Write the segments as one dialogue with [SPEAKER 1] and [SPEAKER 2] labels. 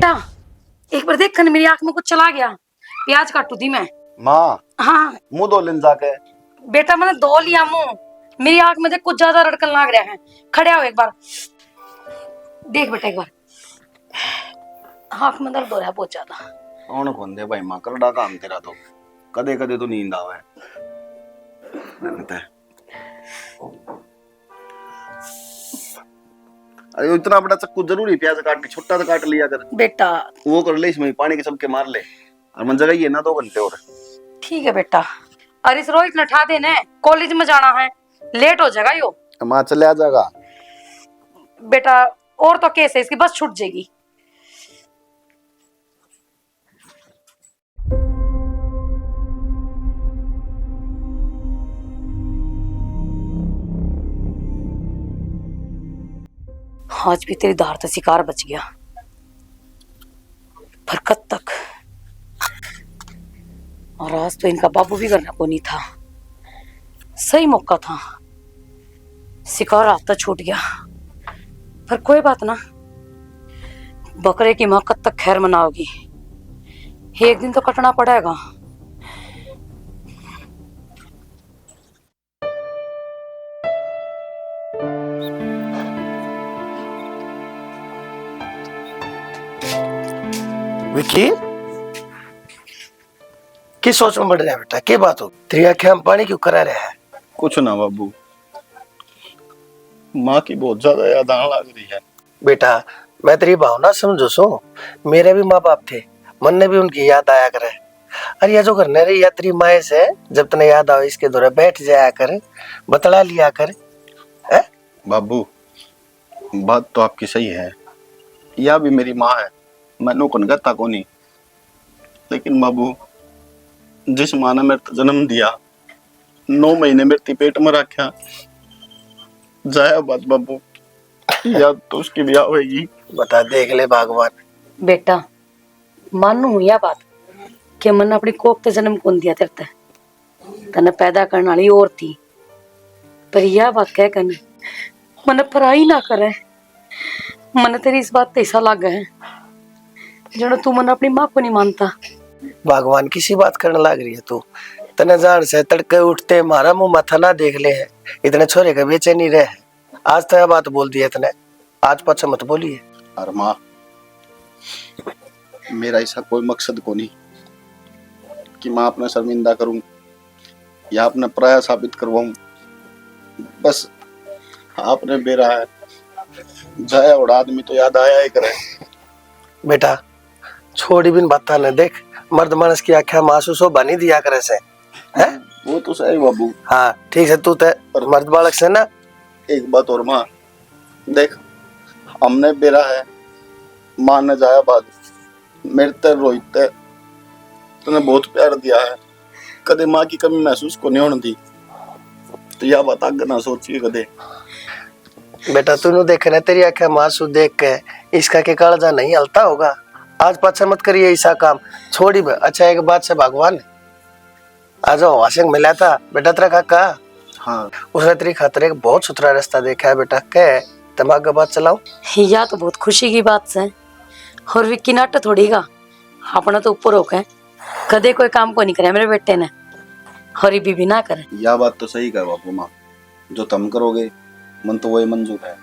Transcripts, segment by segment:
[SPEAKER 1] बेटा एक बार देख मेरी आंख में कुछ चला गया। प्याज काटू थी मैं।
[SPEAKER 2] माँ
[SPEAKER 1] हाँ
[SPEAKER 2] मुंह धो लेन जाके।
[SPEAKER 1] बेटा मैंने धो लिया मुंह। मेरी आंख में देख कुछ ज्यादा रड़कन लग रहा है। खड़े हो एक बार देख बेटा, एक बार आंख में दर्द हो रहा है बहुत ज्यादा।
[SPEAKER 2] कौन कौन दे भाई माँ करड़ा काम तेरा तो कदे कदे तो नींद आवे। अरे इतना बड़ा चक्कू जरूरी प्याज काटने, छोटा तो काट लिया कर
[SPEAKER 1] बेटा।
[SPEAKER 2] वो कर ले इसमें पानी के सबके मार ले और मन जगह ये ना 2 घंटे और।
[SPEAKER 1] ठीक है बेटा। अरे इस रोहित नठा देने, कॉलेज में जाना है, लेट हो जाएगा यो।
[SPEAKER 2] माँ चले आ जाएगा
[SPEAKER 1] बेटा और तो केस है इसकी, बस छूट जाएगी। आज भी तेरी धार से शिकार बच गया, पर कब तक। और आज तो इनका बाबू भी करना को नहीं था। सही मौका था, शिकार आता छूट गया। पर कोई बात ना, बकरे की मां कब तक खैर मनाओगी। एक दिन तो कटना पड़ेगा।
[SPEAKER 3] विकी किस सोच में बढ़ रहा है बेटा? क्या बात हो? तेरी आंखें हम पानी क्यों करा रहे हैं?
[SPEAKER 2] कुछ ना बाबू, माँ की बहुत ज्यादा याद आने लग रही है।
[SPEAKER 3] बेटा मैं तेरी भावना समझो सो, मेरे भी माँ बाप थे, मन ने भी उनकी याद आया करे। अरे ये जो करने रही यात्री माए से, जब तने याद आओ इसके दौरे बैठ जाया कर, बतला लिया कर।
[SPEAKER 2] बाबू बात तो आपकी सही है, यह भी मेरी माँ है, मैंने कौन कहता को नहीं। लेकिन बाबू जिस माँ ने मेरे जन्म दिया, 9 महीने मेरे पेट में रखा, जाया बात बाबू, याद तो उसकी भी आएगी।
[SPEAKER 3] बता देख ले भगवान।
[SPEAKER 1] बेटा मानू यह बात कि मन अपनी कोख ते जन्म कौन दिया तेरे तने पैदा करने वाली और थी, पर यह बात कह कर मन पराई ना करे। मन तेरी इस बात ऐसा लग है जनो तू मन अपनी माँ को नहीं मानता।
[SPEAKER 3] भगवान किसी बात करने लग रही है तू? तने जान से तड़के उठते मारा मुंह माथा ना देख ले है, इतने छोरे का बेचैनी रहे। आज तो यह बात बोल दी है तने, आज पाछा मत बोलिए।
[SPEAKER 2] और माँ मेरा ऐसा कोई मकसद को नहीं कि माँ अपना शर्मिंदा करूं या अपना पराया साबित करवाऊं। बस आपने बेरा है, जाया और आदमी तो याद आया ही करे।
[SPEAKER 3] बेटा छोड़ी बिन बाता ने देख, मर्द मानस की आख्या मासूस हो बनी दिया करे से है।
[SPEAKER 2] वो तो सही बाबू।
[SPEAKER 3] हाँ ठीक है, तू ते पर मर्द बालक से ना।
[SPEAKER 2] एक बात और माँ देख, हमने बेरा है, माँ ने जाया बाद मेरे ते रोहित ते तूने बहुत प्यार दिया है, कदे माँ की कमी महसूस को नहीं होने दी। तो यह बात आगे ना सोचिए कदे।
[SPEAKER 3] बेटा तूने देखना तेरी आख्या मासूस देख के इसका के कालजा नहीं हलता होगा। आज पाछा मत करिए ऐसा काम, छोड़ी बे। अच्छा एक बात से भगवान आ जाओ, आशंक मिला था बेटा तेरा काका।
[SPEAKER 2] हाँ
[SPEAKER 3] उसने तेरी खातिर एक बहुत सुथरा रास्ता देखा है बेटा, के दिमाग का बात चलाओ।
[SPEAKER 1] यह तो बहुत खुशी की बात है। और विक्की नाट थोड़ी का अपना तो ऊपर होकर कदे कोई काम को नहीं करे मेरे बेटे ने, और भी ना करे।
[SPEAKER 2] यह बात तो सही कहा बापू माँ, जो तुम करोगे मन तो वही मंजूर है।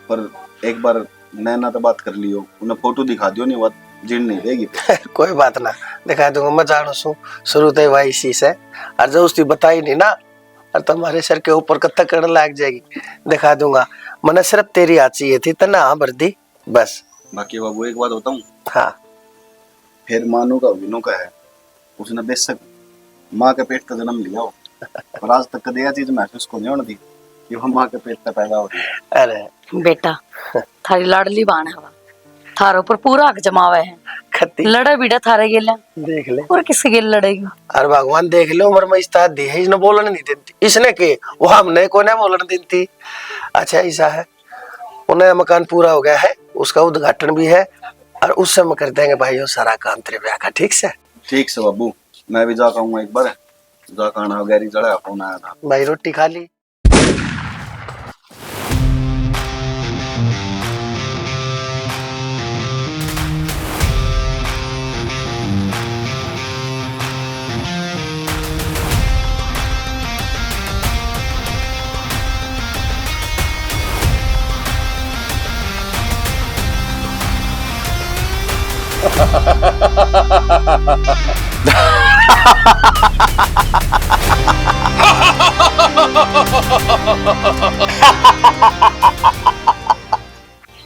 [SPEAKER 2] पर एक बार नैना तो बात कर लियो, उन्हें फोटो दिखा दियो, नहीं बात जीण नहीं देगी।
[SPEAKER 3] कोई बात ना, दिखा दूंगा। मैं जानो सू शुरू तो वही शीश है, और जो उसकी बताई नहीं ना, और तुम्हारे सर के ऊपर कत्ता करने लग जाएगी। दिखा दूंगा। मैंने सिर्फ तेरी हाथ चाहिए थी, तना हाँ भर दी बस।
[SPEAKER 2] बाकी बाबू एक बात बताऊं,
[SPEAKER 3] हाँ
[SPEAKER 2] फिर मानो का विनो का है, उसने बेशक माँ के पेट का जन्म लिया हो, पर आज तक कदे यह चीज महसूस को नहीं होने दी कि हम माँ के पेट का पैदा हो रही है।
[SPEAKER 3] अरे
[SPEAKER 1] बेटा थारी लाडली बाण है, थारो पर पूरा हक जमावा है।
[SPEAKER 3] खत्ती
[SPEAKER 1] लड़ा बीड़ा थारे गेला
[SPEAKER 3] देख ले,
[SPEAKER 1] और किससे गेल लड़ेगा।
[SPEAKER 3] अरे भगवान देख लो, उम्र में इस्ताद दी है, इसने बोलने नहीं देती, इसने के वो हमने को नहीं बोलने देती। अच्छा ऐसा है, उन्हें मकान पूरा हो गया है, उसका उद्घाटन भी है, और उस समय कर देंगे भाई वो सारा काम तेरे ब्याह का। ठीक से?
[SPEAKER 2] ठीक से बाबू, मैं भी जा कहूँगा एक बार, जा खाना वगैरह जड़ा फोन आया था।
[SPEAKER 3] भाई रोटी खा ली।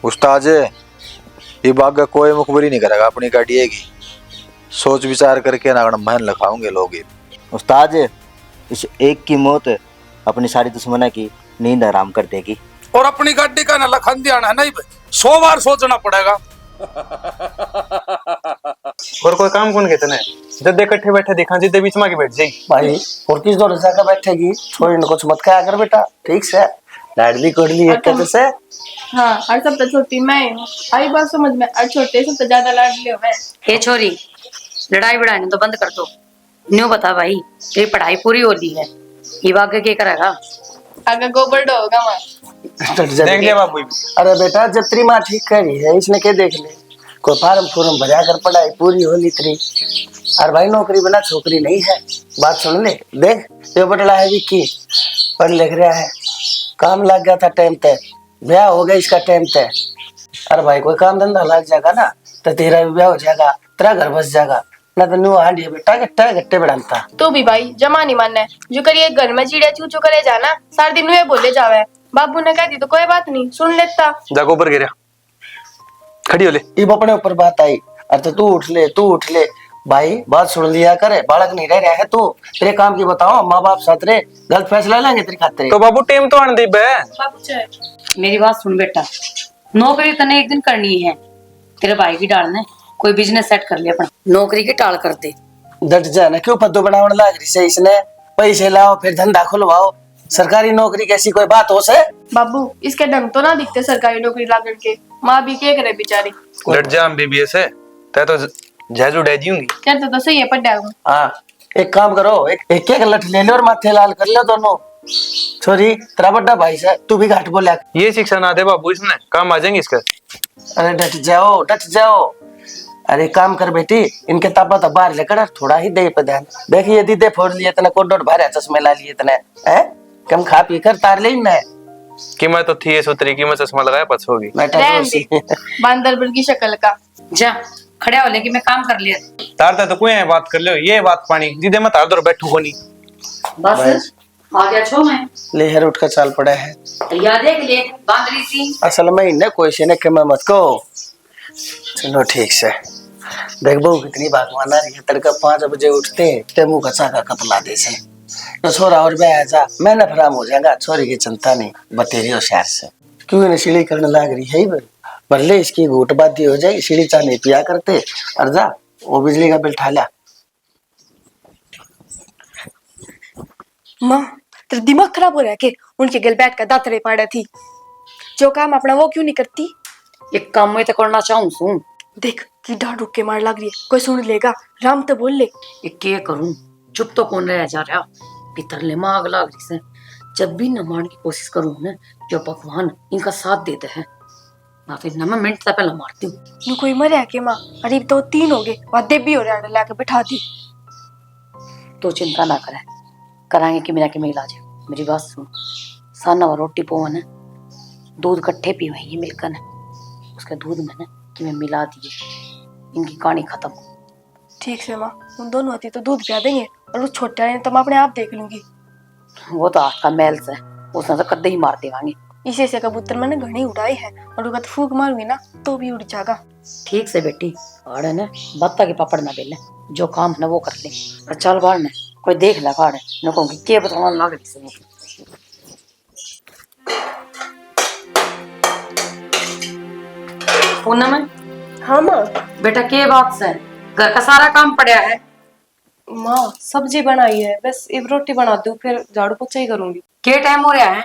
[SPEAKER 4] उस्ताद ये बाग का कोई मुखबरी नहीं करेगा अपनी गाड़ी की। सोच विचार करके ना महन लखाओगे लोग।
[SPEAKER 5] उस्ताद इस एक की मौत अपनी सारी दुश्मना की नींद आराम कर देगी।
[SPEAKER 6] और अपनी गाड़ी का ना लखन ध्यान है नहीं 100 बार सोचना पड़ेगा।
[SPEAKER 7] और कोई काम कौन कहते हैं जब इकट्ठे बैठे देखा जिद्दे बीच में आके बैठ जाएगी
[SPEAKER 3] भाई और किस दौर जाकर बैठेगी, छोड़ इनको कुछ मत खाया कर बेटा, ठीक से लाडली कोडली एक कहते से।
[SPEAKER 8] हाँ और सब तो छोटी मैं हूँ, आई बात समझ में, और छोटे सब तो ज्यादा लाडले हो मैं।
[SPEAKER 1] ये छोरी लड़ाई बढ़ाने तो बंद कर दो। न्यू बता भाई तेरी पढ़ाई पूरी हो ली है, ये आगे क्या करेगा?
[SPEAKER 8] आगे गोबर होगा माँ।
[SPEAKER 7] देख लिया बाबू।
[SPEAKER 3] अरे बेटा जब तेरी माँ ठीक कर रही है इसने क्या देख ले, कोई फार्म फूरम भरा कर पढ़ाई पूरी हो ली तेरी। और भाई नौकरी बिना छोकरी नहीं है, बात सुन ले। देख ये बटला है विक्की पढ़ लिख रहा है, काम लग गया था टाइम तय, ब्याह हो गया इसका टाइम तय। अरे भाई कोई काम धंधा लग जाएगा ना तो तेरा भी ब्याह हो जाएगा, तेरा घर बस जाएगा। ना तो न्यू हांडी बेटा गट्टे गट्टे बढ़ाता।
[SPEAKER 8] तू भी भाई जमा नहीं मानना है, जो करिए घर में चिड़िया चू चू करे जाना सारे दिन वे बोले जावे। बाबू ने कह दी तो कोई बात नहीं, सुन लेता।
[SPEAKER 7] जा गोबर गिरा खड़ी हो ले।
[SPEAKER 3] इब अपने ऊपर बात आई, अरे तो तू उठ ले भाई, बात सुन लिया करे, बालक नहीं रह रहा है तू। तेरे काम की बताओ, माँ बाप साथ रहे, गलत फैसला लेंगे तेरी खातिर।
[SPEAKER 7] तो बाबू टेम तो आने दे बे।
[SPEAKER 8] बाबू चाहे
[SPEAKER 1] मेरी बात सुन बेटा, नौकरी तने एक दिन करनी है, तेरे भाई की डालना है, कोई बिजनेस सेट कर ले अपना, नौकरी की टाल कर दे।
[SPEAKER 3] डट जाना क्यों पद्दू बनावन लाग रही से इसने, पैसे लाओ फिर धंधा खुलवाओ, सरकारी नौकरी कैसी कोई बात हो से?
[SPEAKER 8] बाबू इसके ढंग तो ना दिखते सरकारी नौकरी लागण के, माँ भी क्या करे बेचारी।
[SPEAKER 7] लट जा बीबीएस है तै तो जैजू डैजी होंगी।
[SPEAKER 8] कहते तो सही है पढ़ा हूँ।
[SPEAKER 3] हाँ एक काम करो, एक लठ ले लो और माथे लाल कर लो दोनों। छोरी तेरा बड़ा भाई से तू भी घाट बोला।
[SPEAKER 7] ये शिक्षा ना दे बाबू इसने, काम आ जाएंगे इसका।
[SPEAKER 3] अरे डट जाओ। अरे काम कर बेटी, इनके तापा तो बाहर लेकर थोड़ा ही दे पे ध्यान। देखिए यदि दे फोड़ लिए तने कोडोड भारे चश्मे ला लिए तने हैं, कम खा पी कर तार ले ना।
[SPEAKER 7] कीमत तो थी इस उतरी कीमत चश्मा लगाया पछ होगी।
[SPEAKER 3] बेटा
[SPEAKER 8] रहन दे, बांदर बन की शक्ल का।
[SPEAKER 1] जा खड़ा हो लेके मैं काम कर लिया।
[SPEAKER 7] तारता तो कोई है बात कर लो, ये बात पानी दीदे मत तार दो बैठू होनी।
[SPEAKER 1] बस आ गया छो मैं
[SPEAKER 3] लेहर उठ कर चाल पड़ा है।
[SPEAKER 1] याद है कि ले बांदरी सी
[SPEAKER 3] असल में इन्हें कोई से ने के मत को। चलो ठीक से देख बहू कितनी भगवान रही है, तड़का 5 बजे उठते ते मुंह का चाका कतला दे से तो छोरा और ब्याह जा मैं नफराम हो जाएगा। छोरी की चिंता नहीं, बतेरी होशियार से क्यों इन्हें सीढ़ी करने लग रही है। भले इसकी घूट बाती हो जाएगी, सीढ़ी चा नहीं पिया करते। और जा वो बिजली का बिल ठाला।
[SPEAKER 8] माँ तेरा दिमाग खराब हो रहा है कि उनके गल बैठ कर दातरे पाड़ा थी, जो काम अपना वो क्यों नहीं करती।
[SPEAKER 1] एक काम में तो करना चाहूँ सू,
[SPEAKER 8] देख की डांड रुक के मार लग रही है, कोई सुन लेगा, राम तो बोल ले।
[SPEAKER 1] ये क्या करूं, चुप तो कौन रह जा रहा, भीतर ले मांग लाग रही से। जब भी न मारने की कोशिश करूं ना, जो भगवान इनका साथ देते हैं ना, फिर न मैं मिनट से पहले मारती हूँ।
[SPEAKER 8] नु कोई मरे है के माँ, अरे तो 3 हो गए, वादे भी हो रहा है, लाके बिठा दी।
[SPEAKER 1] तो चिंता ना करे, कराएंगे कि मेरा के में इलाज। मेरी बात सुन, साना और रोटी पोवन है, दूध कट्ठे पी वही मिलकर है, उसके दूध में ना कि मैं मिला दिए, इनकी कहानी खत्म।
[SPEAKER 8] ठीक से माँ, उन दोनों आती तो दूध पिया देंगे, और उस छोटे वाले तो मैं अपने आप देख लूंगी।
[SPEAKER 1] वो तो हाथ का मैल से, उसने तो कद्दे ही मार देवांगे।
[SPEAKER 8] इसे से कबूतर मैंने घनी उड़ाई है, और उनका फूक मारूंगी ना तो भी उड़ जाएगा।
[SPEAKER 1] ठीक से बेटी, और है ना बत्ता के पापड़ ना बेले, जो काम है ना वो कर ले। और चल बाहर ने कोई देख ला काड़ न कहूंगी के बताना लाग रही से। पूनम है?
[SPEAKER 8] हाँ माँ।
[SPEAKER 1] बेटा के बात से घर का सारा काम पड़ा है।
[SPEAKER 9] माँ सब्जी बनाई है, बस एक रोटी बना दूं, फिर झाड़ू पोछा ही करूंगी।
[SPEAKER 1] के टाइम हो रहा है?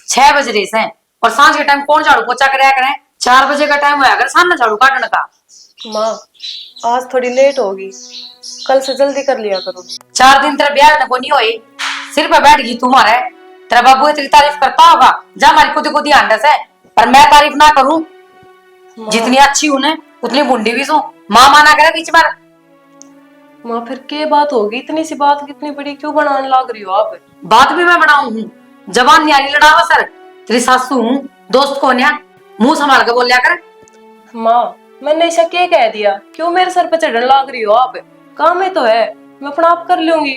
[SPEAKER 1] 6 बज रहे हैं, और सांझ के टाइम कौन झाड़ू पोछा कराया करे? 4 बजे का टाइम होया कर सामने झाड़ू काटने का।
[SPEAKER 9] माँ आज थोड़ी लेट होगी, कल से जल्दी कर लिया करो।
[SPEAKER 1] 4 दिन तेरा ब्याह को नहीं हुई, सिर पे बैठ गई तुम्हारे। तेरा बाबू तेरी तारीफ करता होगा, जा हमारी खुद को ध्यान से, पर मैं तारीफ ना करूं, जितनी अच्छी हूं ना उतनी बुंडी भी सू। माँ माना करे बीच में।
[SPEAKER 9] माँ फिर के बात होगी, इतनी सी बात कितनी बड़ी क्यों बनाने लग रही हो आप?
[SPEAKER 1] बात भी मैं बनाऊ हूँ, जबान न्यारी लड़ावा सर, तेरी सासू हूँ, दोस्त को न्या मुंह संभाल के बोल लिया कर।
[SPEAKER 9] माँ मैंने ऐसा क्या कह दिया? क्यों मेरे सर पे चढ़ने लग रही हो आप? काम है तो है, मैं अपना आप कर लूंगी।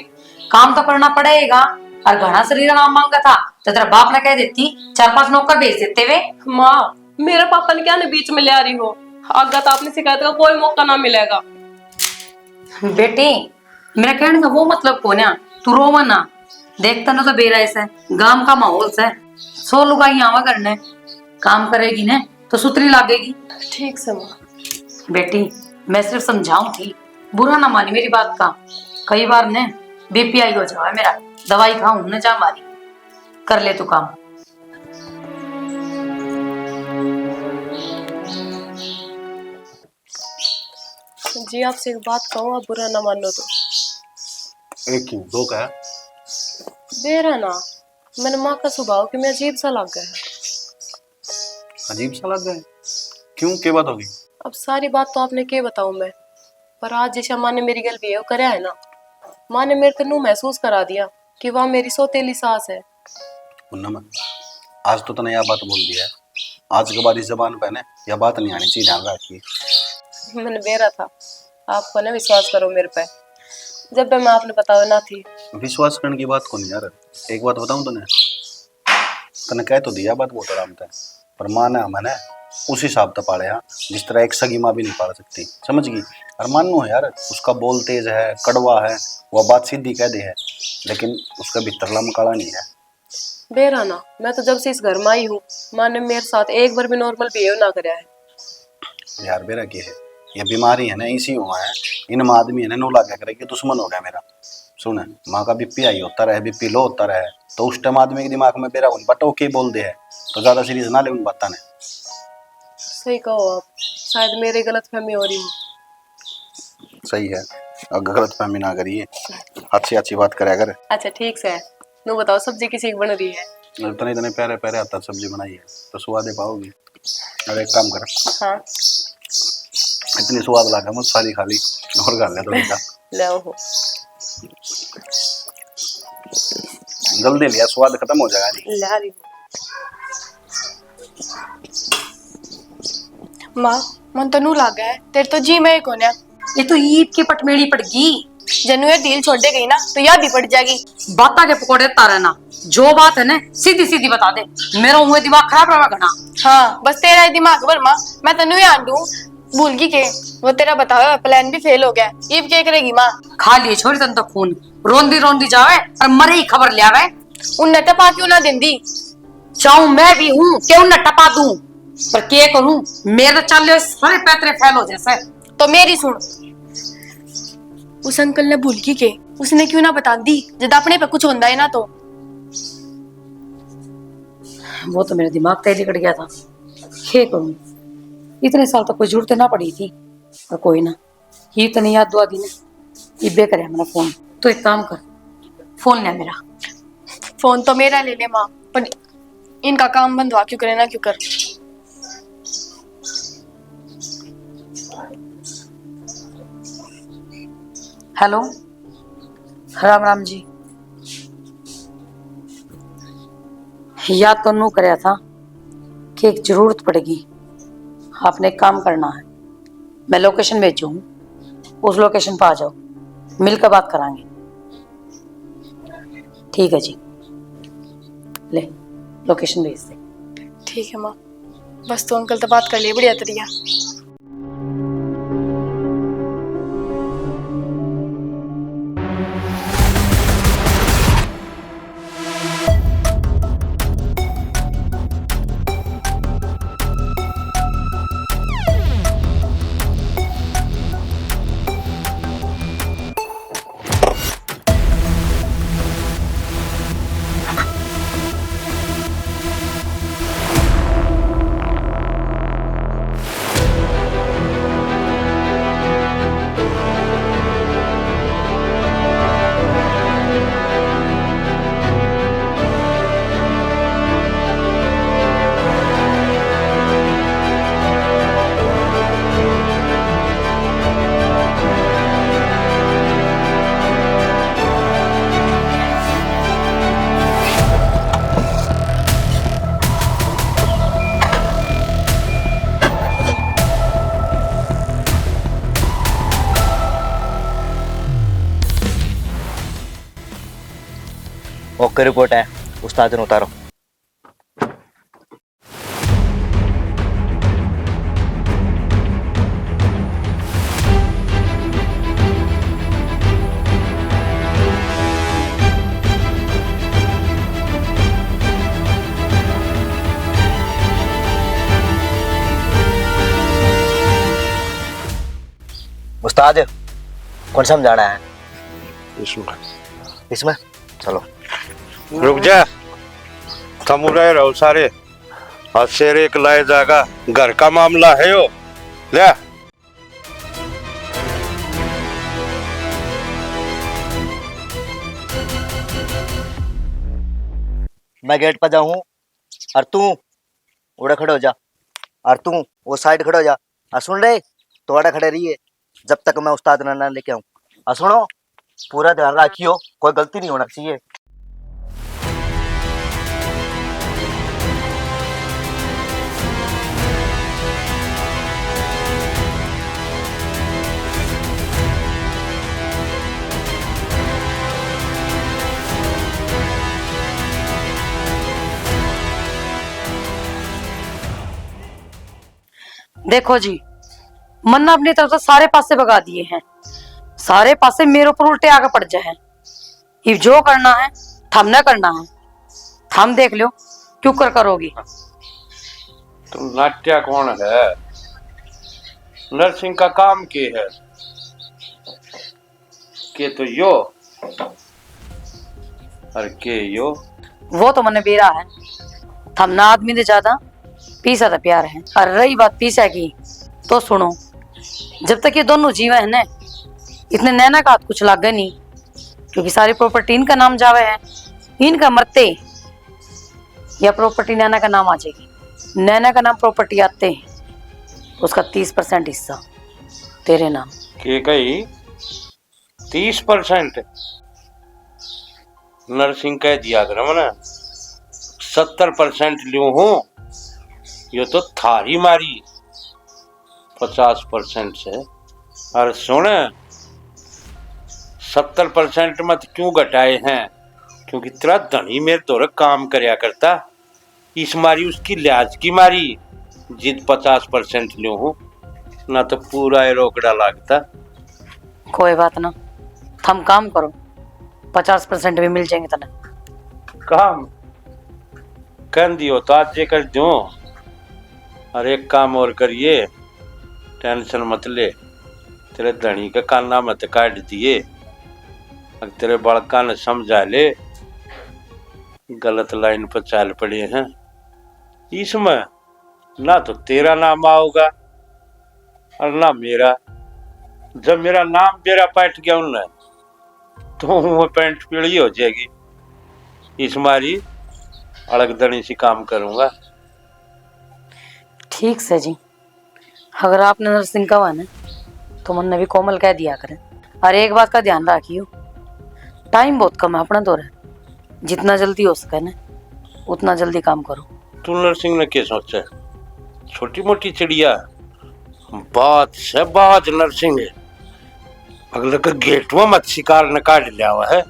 [SPEAKER 1] काम तो करना पड़ेगा। और घना शरीर नाम मांगा था तो तेरा बाप ने कह देती 4-5 नौकर भेज देते वे।
[SPEAKER 9] माँ, मेरे पापा ने क्या ना बीच में ले आ रही हो? आगे तो आपने शिकायत का कोई मौका ना मिलेगा।
[SPEAKER 1] बेटी, मेरा कहने का वो मतलब कौन है? तू रोवा ना। देखता ना तो बेरा से गांव का माहौल से 100 लुगाई आवा करने, काम करेगी ने तो सुतरी लागेगी।
[SPEAKER 9] ठीक से माँ।
[SPEAKER 1] बेटी, मैं सिर्फ समझाऊं थी, बुरा ना मानी मेरी बात का। कई बार ने बीपीआई हो जावा मेरा, दवाई खाऊं न जा मारी। कर ले तू काम।
[SPEAKER 9] जी आपसे एक बात कहूँ, आप बुरा ना मानो तो।
[SPEAKER 2] एक क्यों दो का है?
[SPEAKER 9] बेरा ना, मैंने माँ का स्वभाव कि मैं अजीब सा लग गया है।
[SPEAKER 2] अजीब सा लग गए? क्यों, क्या बात होगी?
[SPEAKER 9] अब सारी बात तो आपने क्या बताऊं मैं, पर आज जैसा माँ ने मेरी गल बिहेव करा है ना, माँ ने मेरे को नू महसूस करा दिया कि वह मेरी सौतेली सास है।
[SPEAKER 2] पूनम, आज तो तने यह बात बोल दिया है, आज के बाद इस जबान पे ना यह बात नहीं आनी चाहिए, ध्यान रखिए।
[SPEAKER 9] मैंने बेरा था, आपको ना विश्वास करो मेरे पे, जब भी मैं आपने बताया ना थी।
[SPEAKER 2] विश्वास करने की बात कौन यार? एक बात बताऊं तने, तने कह तो दिया बात बहुत आराम था, पर माँ ने हमें उस हिसाब से पाले, हाँ, जिस तरह एक सगी माँ भी नहीं पाल सकती, समझ गई? और मानो है यार, उसका बोल तेज है, कड़वा है, वह बात सीधी कह दे है, लेकिन उसका भीतर लमकाड़ा नहीं है।
[SPEAKER 9] बेरा ना, मैं तो जब से इस घर में आई हूँ, माँ ने मेरे साथ एक बार भी नॉर्मल बिहेव ना करा है।
[SPEAKER 2] यार बेरा क्या है, ये बीमारी है ना, इसी हुआ है, इन आदमी है ना, नो लागे करे कि दुश्मन हो गया मेरा। सुन, माँ का बीपी हाई होता रहे, बीपी लो होता रहे, तो उस टाइम आदमी के दिमाग में बेरा उन बटो के बोल दे है, तो ज्यादा सीरियस ना ले उन बातों ने।
[SPEAKER 9] सही कहो आप, शायद मेरी गलतफहमी हो रही है।
[SPEAKER 2] सही है, अगर गलत फहमी ना करिए, अच्छी अच्छी बात करे अगर।
[SPEAKER 9] अच्छा ठीक से, नू बताओ सब्जी किसी की बन रही है?
[SPEAKER 2] इतने इतने प्यारे प्यारे आता सब्जी बनाई है तो स्वाद दे पाओगी। अब एक काम कर,
[SPEAKER 9] हाँ
[SPEAKER 2] इतनी स्वाद लगा मुझ सारी खाली और खा ले थोड़ी सा।
[SPEAKER 9] ले हो।
[SPEAKER 2] जल्दी लिया, स्वाद खत्म हो जाएगा नहीं।
[SPEAKER 9] ला रही हूँ।
[SPEAKER 8] माँ, मन तो नू लागा है, तेरे तो जी में कौन है?
[SPEAKER 1] ये तो ईद की पटमेड़ी पड़ गई।
[SPEAKER 8] जनु ये दिल छोड़ दे गई ना तो यह भी पड़ जाएगी।
[SPEAKER 1] बाता के पकौड़े तारा ना, जो बात है ना सीधी सीधी बता दे, मेरा मुंह दिमाग खराब रहा घना।
[SPEAKER 8] हाँ, बस तेरा ही दिमाग भर माँ, मैं तनु ही आंडू भूल गई के वो तेरा बताया हुआ प्लान भी फेल हो गया। ये क्या करेगी माँ?
[SPEAKER 1] खा लिए छोड़ी तन तो खून, रोंदी रोंदी जावे और मरे ही खबर ले आवे।
[SPEAKER 8] उन टपा क्यों ना देंदी?
[SPEAKER 1] चाहूं मैं भी हूँ क्यों न टपा दूं, पर क्या करूं, मेरे चल सारे पैतरे फैल हो जैसे।
[SPEAKER 8] तो मेरी सुन, उस अंकल ने भूल की के उसने क्यों ना बता दी, जब अपने पे कुछ होता है ना तो।
[SPEAKER 1] वो तो मेरे दिमाग तेज कट गया था, क्या करूं, इतने साल तक कोई जरूरत ना पड़ी थी, और कोई ना, ये तो नहीं याद दुआ दी ने, इब्बे करे मेरा फोन। तो एक काम कर, फोन ले मेरा।
[SPEAKER 8] फोन तो मेरा ले ले माँ, पर इनका काम बंद हुआ क्यों करे ना क्यों कर।
[SPEAKER 1] हेलो, राम राम जी। याद तो नू कराया था कि एक जरूरत पड़ेगी, आपने एक काम करना है, मैं लोकेशन भेजू हूँ, उस लोकेशन पर आ जाओ, मिलकर बात करांगे। ठीक है जी, ले लोकेशन भेज दे।
[SPEAKER 8] ठीक है माँ, बस तो अंकल तो बात कर लिए, बढ़िया तरिया।
[SPEAKER 5] ओके रिपोर्ट है, उस्ताद ने उतारो। उस्ताद कौन समझाना है? इसमें चलो।
[SPEAKER 6] रुक जा, तुम रहे रहो सारे। और शेर एक लाए जाएगा, घर का मामला है यो। ले
[SPEAKER 5] मैं गेट पर जाऊं और तू उड़े खड़े हो जा, और तू वो साइड खड़े हो जा। और सुन रहे, तोड़ा खड़े रहिए जब तक मैं उस्ताद ना लेके आऊं। और सुनो, पूरा ध्यान रखियो, कोई गलती नहीं होना चाहिए।
[SPEAKER 1] देखो जी, मन्ना अपनी तरफ से सारे पासे भगा दिए हैं, सारे पासे मेरे ऊपर उल्टे आगे पड़ जाए हैं। ये जो करना है थम न करना है, थम देख लो क्यों कर करोगी।
[SPEAKER 6] तुम नाट्या कौन है? नर्सिंग का काम के है के तो यो और के यो
[SPEAKER 1] वो तो मन्ने बेरा है, थमना आदमी से ज्यादा पीसा था प्यार है। और रही बात पीसा की, तो सुनो, जब तक ये दोनों जीवा है ना, इतने नैना का हाथ कुछ लागे नहीं, क्योंकि सारी प्रॉपर्टी इनका नाम जावे है। इनका मरते या प्रॉपर्टी नैना का नाम आ जाएगी। नैना का नाम प्रॉपर्टी आते हैं, उसका 30% हिस्सा तेरे नाम।
[SPEAKER 6] के कही 30%? नर्सिंग कह दिया कर मैंने 70% लियो हूं। ये तो थारी मारी 50% से। और सुन, 70% मत क्यों घटाए हैं? क्योंकि तेरा धनी मेरे तोरे काम करया करता, इस मारी उसकी लिहाज की मारी जिद 50% लियो हूं, ना तो पूरा ये रोकड़ा लागता।
[SPEAKER 1] कोई बात ना, थम काम करो, 50% भी मिल जाएंगे तना।
[SPEAKER 6] काम कर दियो तो आज जे कर दो। और एक काम और करिए, टेंशन मत ले, तेरे धनी का काना मत काट दिए। अगर तेरे बड़का ने समझा ले, गलत लाइन पर चाल पड़े हैं, इसमें ना तो तेरा नाम आओगा और ना मेरा। जब मेरा नाम बेरा पाट गया उनने, तो वो पैंट पीली हो जाएगी। इस मारी अलगदनी सी काम करूंगा।
[SPEAKER 1] ठीक से जी, अगर आपने नर्सिंग का हुआ ना, तो मन ने भी कोमल कह दिया करें। और एक बात का ध्यान रखियो, टाइम बहुत कम है अपना दौर है, जितना जल्दी हो सके ना उतना जल्दी काम करो।
[SPEAKER 6] तू नर्सिंग ने क्या सोचा? छोटी मोटी चिड़िया, बात से बात नर्सिंग है। अगले का गेट में मत शिकार न काट लिया हुआ है,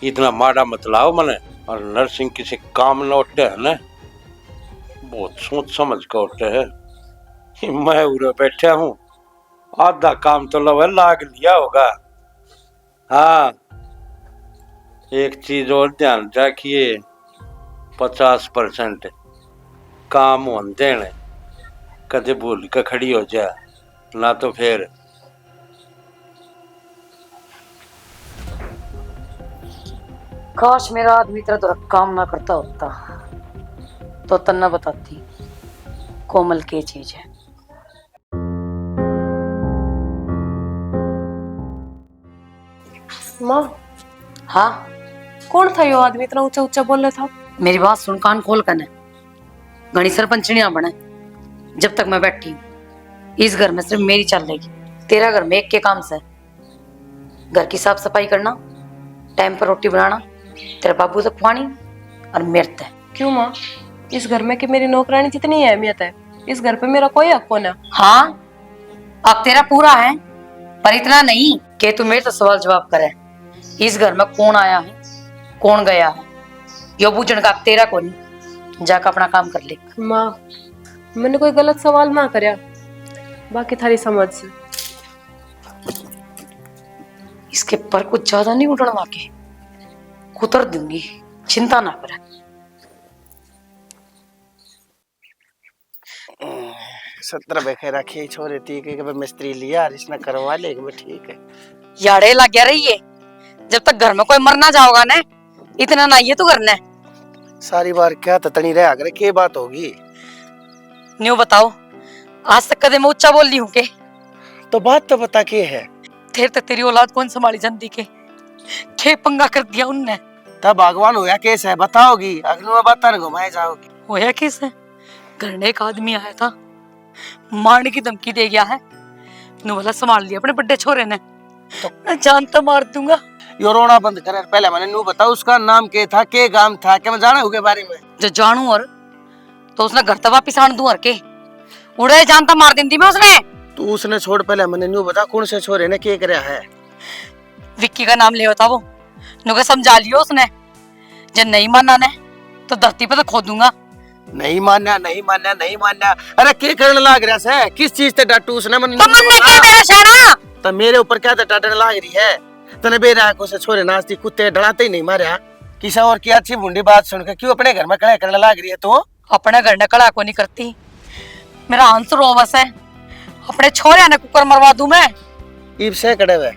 [SPEAKER 6] इतना माड़ा मत लाओ मने। और नर्सिंग किसी काम न उठे है ना, बहुत सोच समझ कर उठे है। मैं उरे बैठा हूँ, आधा काम तो लवे लाग लिया होगा। हाँ, एक चीज और ध्यान रखिए, 50% काम होने देने, कदे भूल के खड़ी हो जा, ना तो फिर
[SPEAKER 1] काश मेरा आदमी तेरा तो काम ना करता होता, तो तन्ना बताती कोमल की चीज है।
[SPEAKER 9] माँ,
[SPEAKER 1] हाँ,
[SPEAKER 9] कौन था यो आदमी इतना ऊंचा ऊंचा बोल रहा था?
[SPEAKER 1] मेरी बात सुन, कान खोल कर। घनी सरपंचनियां बने जब तक मैं बैठी हूँ, इस घर में सिर्फ मेरी चलेगी। तेरा घर में एक के काम से, घर की साफ सफाई करना, टाइम पर रोटी बनाना, तेरे बाबू तक पानी, और मेरे तक।
[SPEAKER 9] क्यों माँ, इस घर में कि मेरी नौकरानी जितनी अहमियत है, इस घर पे मेरा कोई हक कौन है?
[SPEAKER 1] हाँ, अब तेरा पूरा है, पर इतना नहीं कि तू मेरे से सवाल जवाब करे। इस घर में कौन आया है कौन गया है यो बूझण का तेरा कौन जाकर अपना काम कर ले।
[SPEAKER 9] माँ मैंने कोई गलत सवाल ना करया, बाकी थारी समझ से।
[SPEAKER 1] इसके पर कुछ ज्यादा नहीं उठणवा के कुतर दूंगी, चिंता ना कर।
[SPEAKER 3] सत्र बेखे रखी छोरे थी कि मिस्त्री लिया और इसने करवा ले ठीक है।
[SPEAKER 1] याड़े लग गया रही है, जब तक घर में कोई मरना जाओगा ना इतना ना ये तो करना है।
[SPEAKER 3] सारी बार क्या ततनी रहा करे के बात होगी।
[SPEAKER 1] न्यू बताओ, आज तक कदे मैं ऊंचा बोल ली हूँ के?
[SPEAKER 3] तो बात तो बता के है।
[SPEAKER 1] तेरी औलाद कौन संभाली जंदी के पंगा कर दिया उनने।
[SPEAKER 3] तब भगवान होया केस है बताओगी, अगली में बता घुमाए जाओगी।
[SPEAKER 1] होया किस है? घर में एक आदमी आया था, मारने की धमकी दे गया है। नु वाला संभाल लिया अपने बड़े छोरे ने, तो मैं जान तो मार दूंगा।
[SPEAKER 3] यो रोना बंद कर, पहले मैंने नू बताओ उसका नाम के था, के गांव था, क्या मैं जाना उसके बारे में?
[SPEAKER 1] जो जानू और तो उसने घर तक वापिस आन दूं और के उड़े जानता मार दी मैं उसने।
[SPEAKER 3] तू उसने छोड़, पहले मैंने नू बता कौन से छोरे ने के करया है?
[SPEAKER 1] विक्की का नाम ले होता वो नु के समझा लियो उसने, जब नहीं माना ने तो धरती पे तो खो दूंगा।
[SPEAKER 3] नहीं मानना नहीं मानना नहीं मानना, अरे के करने लाग रहा है? किस चीज से डाटू उसने?
[SPEAKER 1] तो मन्ने के मेरा शाना
[SPEAKER 3] तो मेरे ऊपर क्या डाटने लाग रही है? तने बेरा को से छोरे नाचती कुत्ते डराते ही नहीं मारा, किसी और की अच्छी बुंडी बात सुन के क्यों अपने घर में कड़े करने लाग रही है? तो
[SPEAKER 1] अपने घर ने कड़ा को नहीं करती, मेरा आंसर रोवस है, अपने छोरे ने कुकर मरवा दूं मैं।
[SPEAKER 3] ईब से कड़े वे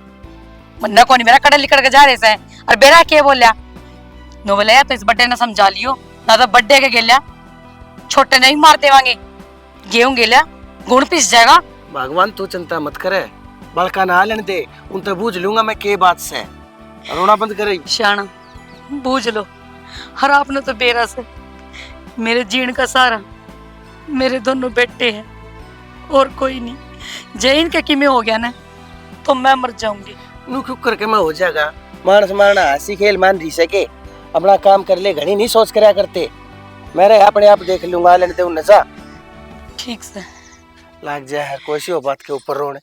[SPEAKER 1] मन्ना को नहीं मेरा कड़े लिकड़ के जा रहे से और बेरा के बोलिया नो बोले तो इस बड्डे ने समझा लियो ना तो बड्डे के गेलिया छोटे नहीं मार देवांगे, गेहूं गेलिया गुण पिस जाएगा।
[SPEAKER 3] भगवान तू चिंता मत करे, बड़का ना लेने दे, उन तो बूझ लूंगा मैं के बात से। रोना बंद करे
[SPEAKER 1] शाना, बूझ लो हर आपने तो बेरा से मेरे जीण का सारा मेरे दोनों बेटे हैं और कोई नहीं। जैन के किमे हो गया ना तो मैं मर जाऊंगी।
[SPEAKER 3] नू क्यों करके मैं हो जाएगा? मानस मारना हंसी खेल मान रही से के अपना काम कर ले, घड़ी नहीं सोच करया करते। मेरे अपने आप देख लूंगा, लेने दे उन जा
[SPEAKER 1] ठीक से
[SPEAKER 3] लाग जाए हर कोई हो बात के ऊपर रोने।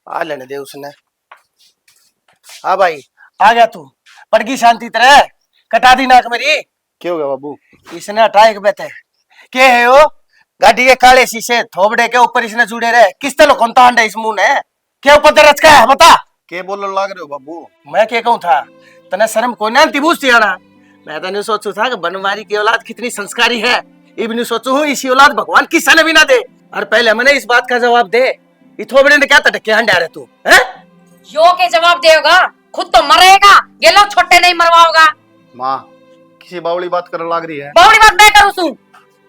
[SPEAKER 3] आ लेने दे उसने। हाँ भाई आ गया तू, पड़गी शांति तरह कटा दी नाक मेरी।
[SPEAKER 2] क्या हो गया बाबू?
[SPEAKER 3] इसने हटाए के बेटे के है वो गाड़ी के काले शीशे थोबड़े के ऊपर इसने जुड़े रहे, किस तरह कौन तांडे इस मुंह ने? क्या ऊपर दरज का है बता?
[SPEAKER 2] के बोलने लग रहे हो बाबू?
[SPEAKER 3] मैं क्या कहूँ था, तने शर्म को ना तिबूस आना। मैं तो नहीं सोचू था कि बनवारी की औलाद कितनी संस्कारी है, इब नहीं सोचू हूँ इसी औलाद भगवान किसी ने भी ना दे। और पहले मैंने इस बात का जवाब दे, ये थोबड़े ने क्या तटके हंडा रहे तू है?
[SPEAKER 1] यो के जवाब देगा, खुद तो मरेगा, ये लोग छोटे नहीं मरवाओगा।
[SPEAKER 2] माँ किसी बावली बात करने लग रही है।
[SPEAKER 1] बावली बात मैं करूँ सू?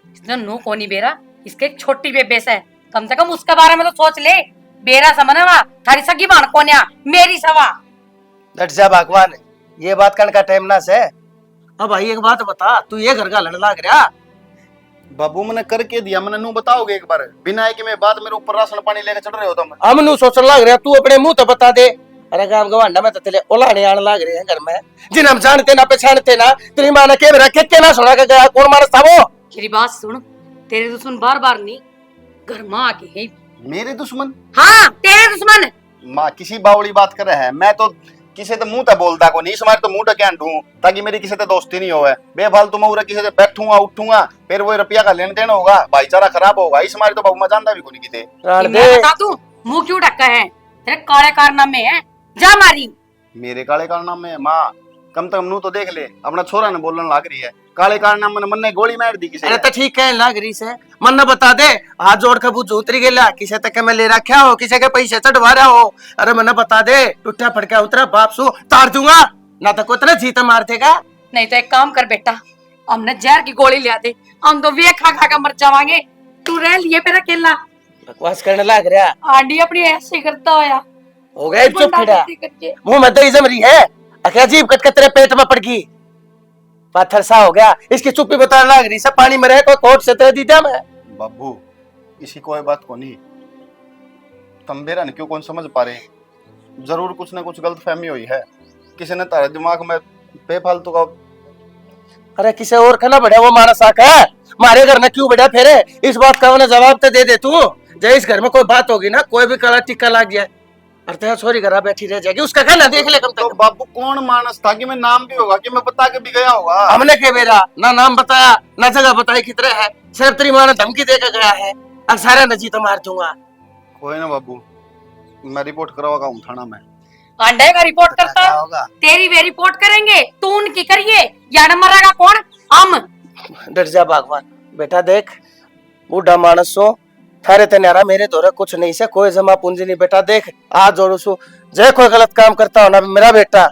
[SPEAKER 1] इसने नो कोनी बेरा, इसके एक छोटी बेबेस है, कम से कम उसके बारे में तो सोच ले। बेरा समझवा थारी सगी मान कोन्या मेरी सवा।
[SPEAKER 3] डट जा भगवान, ये बात करने का टाइम ना से। अब भाई एक बात बता, तू ये घर का लड़ लाग रहा?
[SPEAKER 2] बाबू मैंने करके दिया, मैंने नू बताओगे एक बार बिना है कि मैं बात मेरे ऊपर राशन पानी लेके चढ़ रहे हो तुम?
[SPEAKER 3] हम नू सोचने लाग रहा, तू अपने मुंह तो बता दे। अरे गांव गवांडा में तो तेरे ओलाने आने लाग रहे हैं घर में, जिन हम जानते ना पहचानते ना। तेरी मां ने के रखे के ना सुना के गया, कौन मानस था वो?
[SPEAKER 1] तेरी बात सुन, तेरे दुश्मन बार बार नहीं घर में आके है।
[SPEAKER 2] मेरे दुश्मन?
[SPEAKER 1] हाँ तेरे दुश्मन।
[SPEAKER 2] माँ किसी बावली बात कर रहे हैं, मैं तो किसी तो मुंह तक बोलता को नहीं, समाज तो मुंह तक क्या ढूंढूं ताकि मेरी किसी से दोस्ती नहीं होवे। बेफालतू मैं उरे किसी से बैठूंगा उठूंगा, फिर वो रुपया का लेन देन होगा, भाईचारा खराब होगा। इस समाज तो बाबू मैं जानता भी को नहीं किते।
[SPEAKER 1] मैं बता दूं मुंह क्यों ढका है? तेरे काले कारनामे है, जा मारी।
[SPEAKER 2] मेरे काले कारनामे में माँ कम से कम नू तो देख ले, अपना छोरा ने बोलने लग रही है काले कारनामे ने, मन ने गोली मार दी किसी।
[SPEAKER 3] अरे तो ठीक है लाग रही से, मन ने बता दे, हाथ जोड़ के बुझ उतरी गेला, किसी तक मैं ले रखा हो, किसी के पैसे चढ़वा रहा हो। अरे मन बता दे, टूटा फटका उतरा बाप सु तार दूंगा ना, तो कोतरा जीता मार देगा।
[SPEAKER 1] नहीं तो एक काम कर बेटा, हमने जहर की गोली लिया दे, हम तो वे खा खा कर मर जावांगे, तू रह लिए पे अकेला।
[SPEAKER 3] बकवास करने लग रहा,
[SPEAKER 1] आंटी अपनी ऐसे करता होया
[SPEAKER 3] हो गया चुप फिरा, मुंह में दही जम रही है, अजीब कटकट तेरे पेट में पड़ गई, पत्थर सा हो गया। इसकी चुप्पी बताने लग रही, सब पानी में रहे कोई कोट से दे दिया मैं।
[SPEAKER 2] बाबू इसी कोई बात को नहीं, तुम बेरा ने क्यों कौन समझ पा रहे? जरूर कुछ ना कुछ गलतफहमी हुई है, किसी ने तारे दिमाग में बेफालतू का।
[SPEAKER 3] अरे किसी और का ना बढ़िया, वो मारा साक है, मारे घर में क्यों बढ़िया फेरे? इस बात का उन्हें जवाब तो दे दे तू। जय इस घर में कोई बात होगी ना, कोई भी काला टिक्का लग गया और तेरा छोरी घर बैठी रह जाएगी, उसका कहना देख ले कम
[SPEAKER 2] तो
[SPEAKER 3] तक।
[SPEAKER 2] बाबू कौन मानस था कि मैं नाम भी होगा कि मैं बता के भी गया होगा।
[SPEAKER 3] हमने के बेरा ना नाम बताया ना जगह बताई कितने है, सिर्फ तेरी माँ ने धमकी देकर गया है, अब सारा नजी तो मार दूंगा।
[SPEAKER 2] कोई ना बाबू, मैं रिपोर्ट करवागा हूँ थाना में।
[SPEAKER 1] अंडे का रिपोर्ट करता
[SPEAKER 3] क्या होगा?
[SPEAKER 1] तेरी वे रिपोर्ट करेंगे, तू उनकी करिए, यार मरेगा कौन? हम।
[SPEAKER 3] डर जा भगवान, बेटा देख बूढ़ा मानस सो थारे ते नारा मेरे दौरे कुछ नहीं से, कोई जमा पूंजी नहीं। बेटा देख आज जोड़ू सो, जय कोई गलत काम करता हो ना मेरा बेटा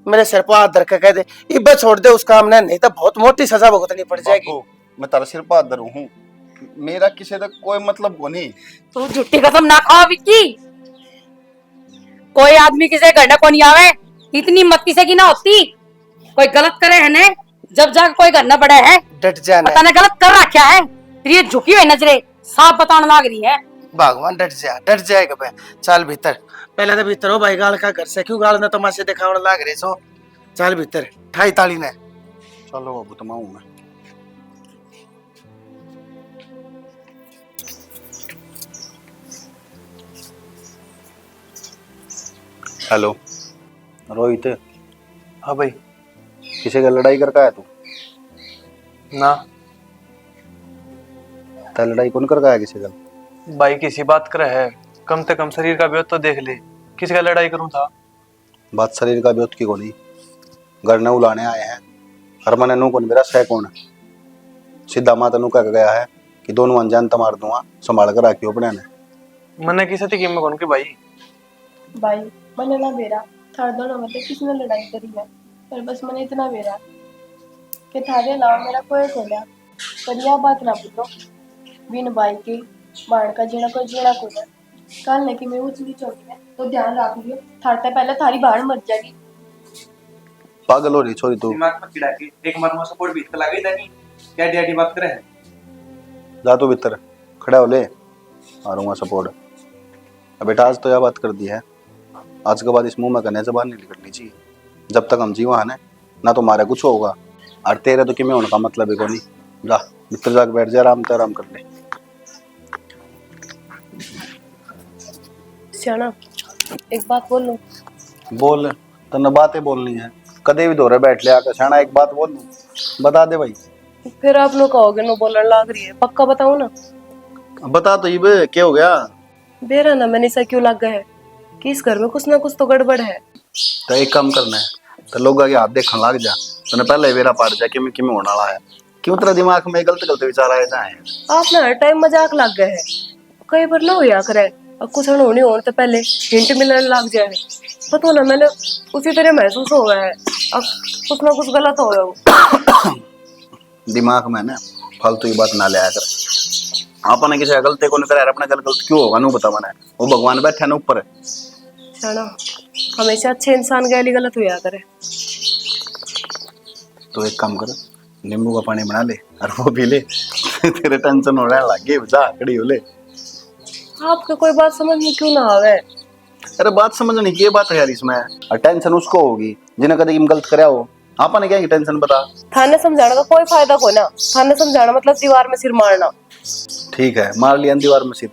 [SPEAKER 3] मेरे सिर पर हाथ धर के कह दे इब्बत छोड़ दे उस काम ने, नहीं तो बहुत मोटी सजा भुगतनी पड़ जाएगी।
[SPEAKER 2] बाबू मैं तारा सिर पर हाथ हूँ, मेरा किसी तक कोई मतलब को नहीं।
[SPEAKER 1] तू झूठी कसम ना खाओ विक्की, कोई आदमी किसी घर ना को नहीं आवे, इतनी मत किसी की ना होती। कोई गलत करे है ने जब जाके कोई घर ना बड़ा है,
[SPEAKER 3] डट जाना
[SPEAKER 1] पता नहीं गलत कर रखा है, फिर ये झुकी हुई नजरे साफ बताने लग रही है।
[SPEAKER 3] भगवान डट जाएगा बे। चल भीतर, पहले तो भीतर हो भाई, गाल का घर से क्यों गाल ने तमाशे दिखाने लाग रहे सो। चल भीतर ठाई ताली ने।
[SPEAKER 2] चलो बाबू तुम आऊँ मैं। हेलो रोहित,
[SPEAKER 7] हाँ भाई।
[SPEAKER 2] किसी का लड़ाई करके आया तू?
[SPEAKER 7] ना
[SPEAKER 2] ता लड़ाई कौन करके आया किसी का?
[SPEAKER 7] भाई किसी बात कर है, कम से कम शरीर का ब्योत तो देख ले, किसी का लड़ाई करूं था।
[SPEAKER 2] बात शरीर का ब्योत की कोनी, घर न उलाने आए हैं और मैंने नू कौन मेरा सह कौन है, सीधा माता नू कह गया है कि दोनों अनजान तो मार दूंगा, संभाल कर रखियो अपने ने।
[SPEAKER 7] मैंने किसी थी कीमत कौन की भाई।
[SPEAKER 8] भाई मैंने ना बेरा थार दोनों में किसने लड़ाई करी है, पर बस मैंने इतना बेरा कि थारे अलावा मेरा कोई खोला, पर यह बात ना पूछो बिन भाई के बाढ़ का जीना कोई जीना को है। कल ने कि मैं ऊंच नीच होगी है तो ध्यान रख लियो, थारते पहले थारी बाढ़ मर जाएगी।
[SPEAKER 2] पागल हो रही छोरी तू,
[SPEAKER 10] दिमाग में चिढ़ा के एक मरवा सपोर्ट भी इतना लगे था नहीं, क्या डैडी बात करे है।
[SPEAKER 2] जा तू भीतर खड़ा हो ले, मारूंगा सपोर्ट। अब बेटा आज तो यह बात कर दी है, आज के बाद इस मुंह में कहने जबान नहीं निकलनी चाहिए। जब तक हम जीवा है ना तो हमारा कुछ होगा, और तेरे तो किमें होने का मतलब है को नहीं। जा भीतर जाके बैठ जा, आराम कर ले।
[SPEAKER 9] सियाना एक बात बोल लूं?
[SPEAKER 2] बोल, तने बातें बोलनी है, कदे भी दौरे बैठ ले आकर शाना एक बात बोल लूं, बता दे भाई।
[SPEAKER 9] फिर आप लोग कहोगे नो बोलने लाग रही है, पक्का बताऊं ना?
[SPEAKER 2] बता तो ये क्या हो गया?
[SPEAKER 9] बेरा ना मैंने ऐसा क्यों लग गया है कि इस घर में कुछ ना कुछ तो गड़बड़ है।
[SPEAKER 2] तो एक काम करना है, तो लोग आगे हाथ देखने लग जा, तने पहले वेरा पाड़ जा कि मैं किमें होने वाला है, क्यों तेरा दिमाग में गलत विचार आए जाए।
[SPEAKER 9] आप ना हर टाइम मजाक लग गए है, कई बार ना होया करे अब कुछ होने होने तो पहले हिंट मिलने लग जाए, पता ना मैंने उसी तरह महसूस हो गया है अब कुछ ना कुछ गलत हो गया।
[SPEAKER 2] दिमाग में ना फालतू की बात ना ले आया कर, आपने किसी गलती को नहीं करा, अपने गलत क्यों होगा नू बता मैंने, वो भगवान बैठे ना ऊपर।
[SPEAKER 9] ना हमेशा अच्छे इंसान गैली गलत हुआ करे।
[SPEAKER 2] तो एक काम कर, नींबू का पानी बना ले और वो पी ले, तेरे टेंशन हो रहा है लागे जा खड़ी हो ले।
[SPEAKER 9] आपको कोई बात समझ में क्यों ना आवे?
[SPEAKER 2] अरे बात समझने की बात है यार इसमें, और टेंशन उसको होगी जिन्हें कभी गलत कराया हो, आपने क्या की टेंशन बता।
[SPEAKER 9] थाने समझाने का कोई फायदा को ना, थाने समझाना मतलब दीवार में सिर मारना।
[SPEAKER 2] ठीक है मार लिया दीवार में सिर,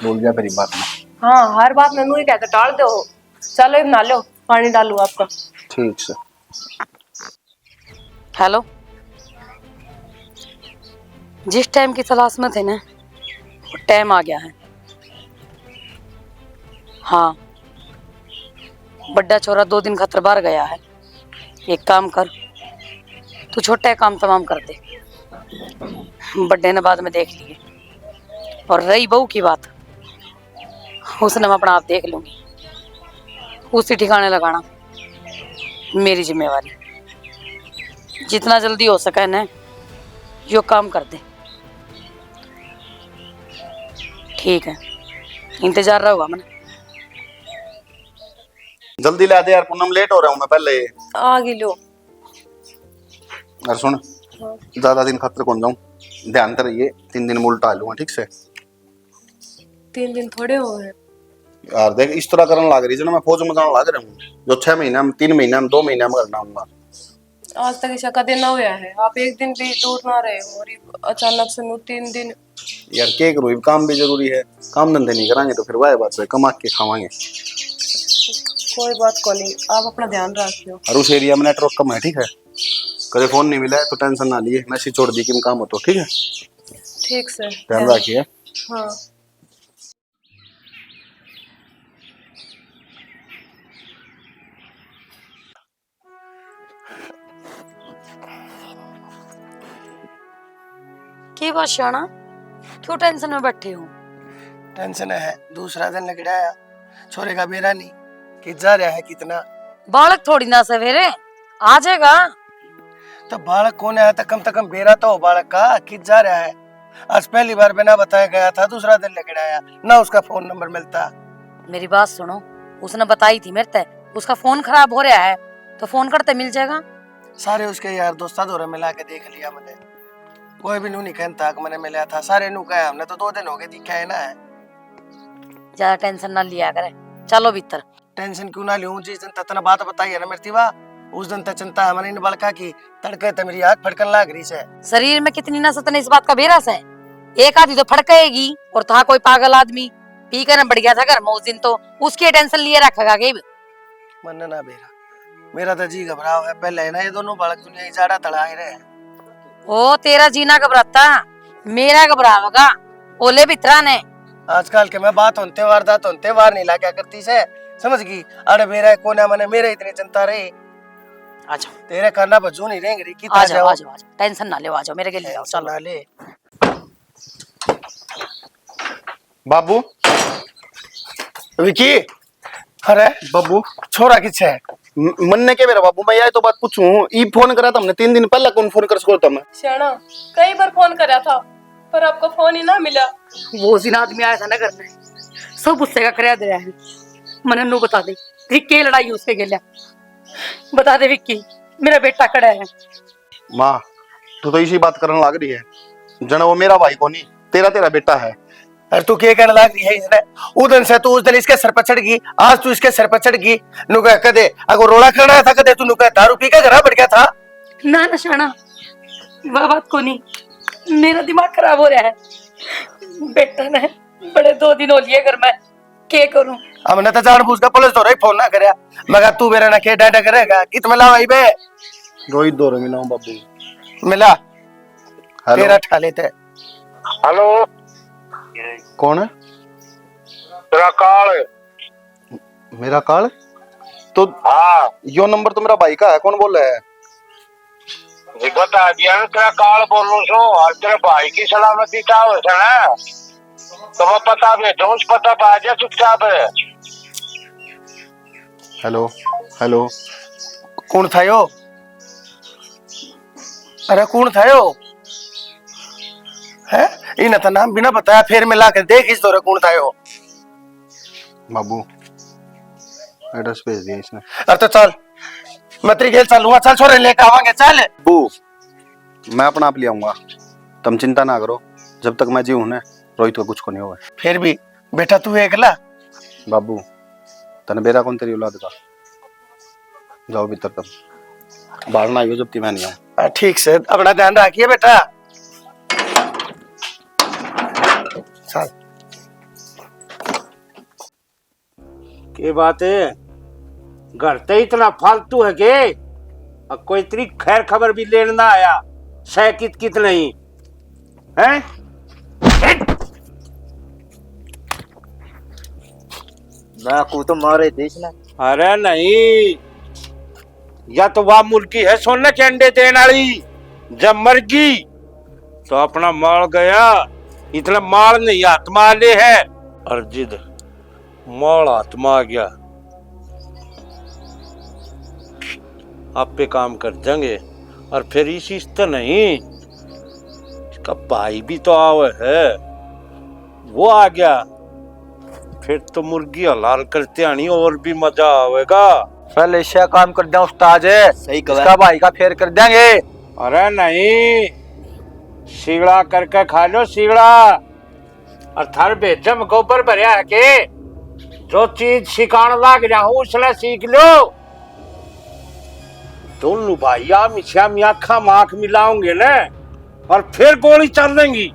[SPEAKER 2] बोल गया मेरी बात में।
[SPEAKER 9] हाँ हर बात में मुझे कहते टाल दो। चलो अब ना लो, पानी डालू आपका।
[SPEAKER 2] ठीक से।
[SPEAKER 1] हेलो, जिस टाइम की तलाश में थे ना वो टाइम आ गया है। हाँ बड्डा छोरा 2 दिन खातर बाहर गया है, एक काम कर तू छोटा काम तमाम कर दे, बड्डे ने बाद में देख लिए। और रही बहू की बात, उसने मैं अपना आप देख लूंगी, उसी ठिकाने लगाना मेरी जिम्मेवारी। जितना जल्दी हो सके ना यो काम कर दे। ठीक है, इंतजार रहोगा मैंने।
[SPEAKER 2] जल्दी ला दे यार पूनम, लेट हो रहा हूँ मैं पहले।
[SPEAKER 9] आ गई लो।
[SPEAKER 2] और सुन, ज्यादा दिन खातर कौन जाऊँ, ध्यान से रहिए, 3 दिन में उल्टा लूंगा ठीक से।
[SPEAKER 9] 3 दिन थोड़े हो गए
[SPEAKER 2] यार देख इस तरह करने लग रही है ना, मैं फौज में जाने लग रहा हूँ, जो 6 महीना में 3 महीना में 2 महीना में करना हूँ।
[SPEAKER 9] आज तक ईशा का दिन हुआ है, आप एक दिन भी दूर ना रहे हो और ये अचानक से 3 दिन।
[SPEAKER 2] यार क्या करूँ, ये काम भी जरूरी है। काम धंधे नहीं कराएंगे तो फिर वाह बात से कमा के खावाएंगे।
[SPEAKER 9] कोई बात को नहीं, आप अपना ध्यान रखियो।
[SPEAKER 2] और उस एरिया में नेटवर्क कम है, ठीक है। कभी फोन नहीं मिला है तो टेंशन ना लिए, मैसेज छोड़ दी कि काम हो तो ठीक है।
[SPEAKER 9] ठीक से
[SPEAKER 2] ध्यान रखिए।
[SPEAKER 9] हाँ।
[SPEAKER 1] की बात शाना, क्यों टेंशन में बैठे हो?
[SPEAKER 3] टेंशन है, दूसरा दिन लग रहा है, छोरे का बेरा नहीं कि जा रहा है कितना।
[SPEAKER 1] बालक थोड़ी ना सवेरे आ जाएगा।
[SPEAKER 3] तो बालक कौन है, तो कम बेरा तो हो बालक का कि जा रहा है। आज पहली बार बिना बताया गया था, दूसरा दिन लग रहा है ना, उसका फोन नंबर मिलता।
[SPEAKER 1] मेरी बात सुनो, उसने बताई थी मेरे ते उसका फोन खराब हो रहा है तो फोन करते मिल जाएगा।
[SPEAKER 3] सारे उसके यार दोस्ता दौरे मिला के देख लिया मैंने, कोई भी नहीं कहता कि मैंने मिला था। सारे नु कहे हमने तो 2 दिन हो गए दिखा है ना है।
[SPEAKER 1] ज्यादा टेंशन ना लिया करे, चलो भीतर।
[SPEAKER 3] टेंशन क्यों ना लूं, जिस दिन ततना बात बताई है ना मेरी तीवा, उस दिन तक चिंता है मैंने इन बड़का की। तड़के तो मेरी आँख फड़कन लाग रही है।
[SPEAKER 1] शरीर में कितनी नसत ने इस बात का बेरस है। एक आधी तो फड़केगी और था कोई पागल आदमी पी कर बढ़ गया था घर में उस दिन, तो उसकी टेंशन लिए रखेगा के
[SPEAKER 3] मन ना बेरा, मेरा तो जी घबराव है। पहले है ना ये दोनों बालक दुनिया जाड़ा तड़ाए रहे।
[SPEAKER 1] ओ तेरा जीना घबराता, मेरा घबरावेगा ओले बितरा ने।
[SPEAKER 3] आजकल के मैं बात होते वारदात होते वार नहीं लाया करती से, समझ गई। अरे मेरा कोने मैंने मेरे इतनी चिंता रही।
[SPEAKER 1] आजा
[SPEAKER 3] तेरे करना बजू नहीं रहेंगे की
[SPEAKER 1] आ जाओ, आ जाओ, टेंशन ना ले, आ जाओ मेरे के लिए आओ, चलो
[SPEAKER 3] ले।
[SPEAKER 2] बाबू
[SPEAKER 3] विकी, अरे
[SPEAKER 2] बाबू
[SPEAKER 3] छोरा किछ है
[SPEAKER 2] मनने के मेरा बाबू, मैं यही तो बात पूछूं। ई फोन करा था हमने 3 दिन पहले, कौन फोन कर सको था मैं?
[SPEAKER 9] शाना कई बार फोन करा था पर आपका फोन ही ना मिला।
[SPEAKER 1] वो दिन आदमी आया था ना घर में, सब गुस्से का कराया दे रहा है। मने नु बता दे के लड़ाई उसके गेल्या, बता दे विक्की, मेरा बेटा खड़ा है।
[SPEAKER 2] माँ तू तो इसी बात करने लग रही है, जना वो मेरा भाई को नहीं, तेरा बेटा है।
[SPEAKER 3] अरे तू क्या कहने लग रही है इसने? उदन से तू उस दिन इसके सर पर चढ़ गई, आज तू इसके सर पर चढ़ गई। नुका कदे अगर रोड़ा करना था, कदे तू नुका दारू पी के घर बढ़ गया था।
[SPEAKER 1] ना ना शाना, वह बात को नहीं, मेरा दिमाग खराब हो रहा है। बेटा ने बड़े 2 दिन हो लिए घर में, क्या करूं?
[SPEAKER 3] हमने तो जानबूझ कर पुलिस दौरे फोन ना करया, मगर तू मेरे ना के डाटा करेगा कित मिला भाई बे?
[SPEAKER 2] रोहित दौरे मिला हूं बाबू।
[SPEAKER 3] मिला तेरा ठा लेते।
[SPEAKER 6] हेलो,
[SPEAKER 2] कौन है?
[SPEAKER 6] तेरा काल।
[SPEAKER 2] मेरा काल? तो
[SPEAKER 6] हाँ
[SPEAKER 2] यो नंबर तो मेरा भाई का है, कौन बोल रहा है?
[SPEAKER 6] जी बता दिया ना, तेरा काल बोल रहा हूँ। और तेरे भाई की सलामती का हो ना, तो मैं पता भेजो, उस पता पा जा चुपचाप है।
[SPEAKER 2] हेलो हेलो,
[SPEAKER 3] कौन था यो? अरे कौन था यो? है इन तो नाम बिना बताया फिर मिला कर देख इस दौरे कौन था यो?
[SPEAKER 2] बाबू एड्रेस भेज दिया इसने।
[SPEAKER 3] अरे तो चल मैं तेरी खेल चलूंगा, चल छोरे लेकर आवांगे चल।
[SPEAKER 2] बाबू मैं अपना आप ले आऊंगा, तुम चिंता ना करो, जब तक मैं जीऊं ना रोहित को कुछ को नहीं होगा।
[SPEAKER 3] फिर भी बेटा तू एकला।
[SPEAKER 2] बाबू तने बेरा कौन तेरी औलाद का? जाओ भीतर, तुम बाहर ना आइयो जब तक मैं नहीं आऊं।
[SPEAKER 3] ठीक से अपना ध्यान रखिए बेटा। चल
[SPEAKER 6] के बात है, घर ते इतना फालतू है के अब कोई इतनी खैर खबर भी लेना आया सह कित नहीं है?
[SPEAKER 5] मैं को तो मारे देश ना।
[SPEAKER 6] अरे नहीं, या तो वह मुर्गी है सोने के अंडे देने वाली, जब मर गई तो अपना माल गया। इतना माल नहीं आत्मा ले है, और जिद माल आत्मा आ गया। आप पे काम कर देंगे, और फिर इसी तो नहीं, इसका भाई भी तो आवे है, वो आ गया, फिर तो मुर्गी हलाल करते आनी और भी मजा आवेगा।
[SPEAKER 4] पहले इसका काम कर दिया उस्ताद है,
[SPEAKER 5] सही कहा।
[SPEAKER 4] इसका भाई का फेर कर देंगे।
[SPEAKER 6] अरे नहीं, सीगड़ा करके खा लो सीगड़ा, और थर भेजा में गोबर भरिया है के जो चीज सिखाने लग जाऊं उसने सीख लो। दोनों भाई आप श्याम आखा में आंख मिलाओगे ना और फिर गोली चल देंगी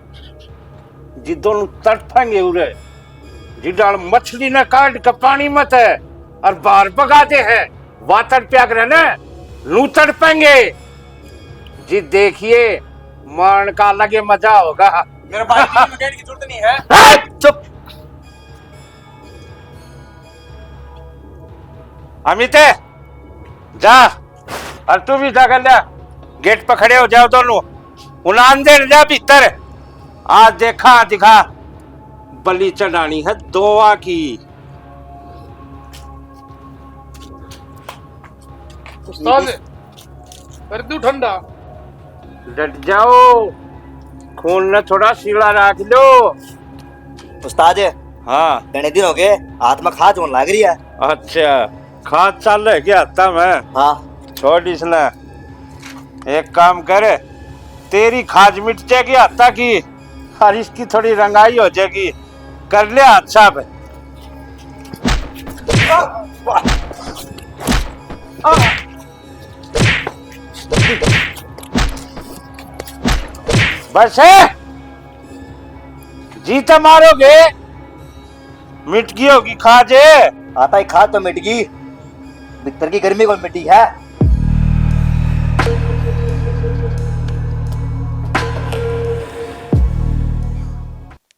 [SPEAKER 6] जी दोनों तड़फेंगे उरे जी डाल मछली ने काट के पानी मत है और बाहर भगाते हैं वातर प्याग रहे ना लू तड़पेंगे जी देखिए मान का लगे मजा होगा
[SPEAKER 10] मेरे भाई की कहने की जरूरत नहीं है।
[SPEAKER 6] चुप अमित जा और तू भी जा कर ले गेट पर खड़े हो जाओ दोनों उन्हें दे जा भीतर आज देखा दिखा बलि चढ़ानी है दोआ की।
[SPEAKER 7] उस्ताद कर दूं ठंडा।
[SPEAKER 6] डट जाओ खून न थोड़ा सीला रख लो।
[SPEAKER 5] उस्ताद
[SPEAKER 6] हाँ
[SPEAKER 5] घने दिन हो गए हाथ में खाज होने लग रही है।
[SPEAKER 6] अच्छा खाद चाल है क्या आता मैं
[SPEAKER 5] हाँ
[SPEAKER 6] छोड़ इसने एक काम कर तेरी खाज मिट जाएगी आता की और इसकी थोड़ी रंगाई हो जाएगी कर ले हाथ साहब। बस है जीता मारोगे मिट गई होगी खाजे
[SPEAKER 5] आता ही खाद तो मिट गई भीतर की गर्मी को मिटी है।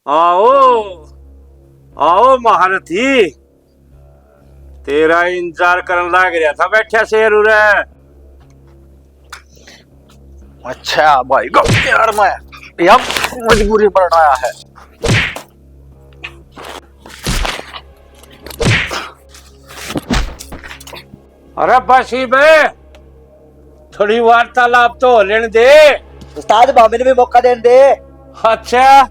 [SPEAKER 6] आओ आओ महारथी तेरा इंतजार करने लग रहा था बैठा शेर उरे।
[SPEAKER 4] अच्छा भाई को यार मैं यह मजबूरी पर आया है।
[SPEAKER 6] अरे बस ही बे थोड़ी वार्तालाप तो लेने दे।
[SPEAKER 5] उस्ताद बाबे ने भी मौका देने दे।
[SPEAKER 6] अच्छा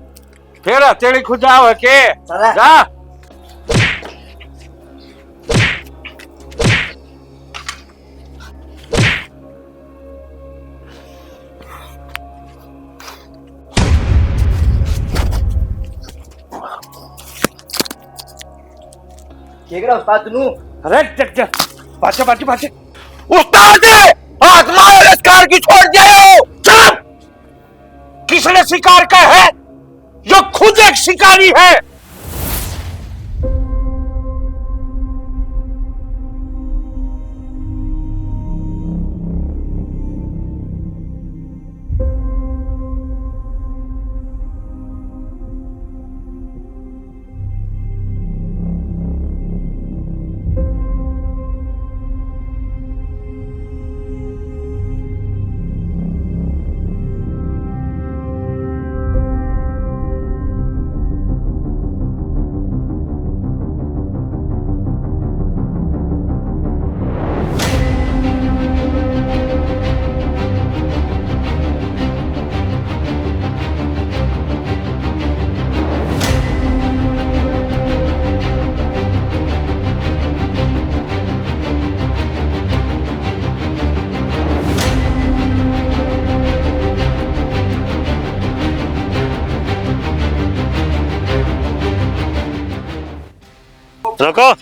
[SPEAKER 6] फिर हथेली खुजाओ के
[SPEAKER 5] चला।
[SPEAKER 6] जा
[SPEAKER 5] क्या करा उस्ताद तू?
[SPEAKER 6] अरे चट चट पाछे पाछे पाछे
[SPEAKER 3] उस्ताद हाथ मारो इस कार की छोड़ जाओ।
[SPEAKER 6] चुप किसने शिकार का है जो खुद एक शिकारी है।
[SPEAKER 11] रुको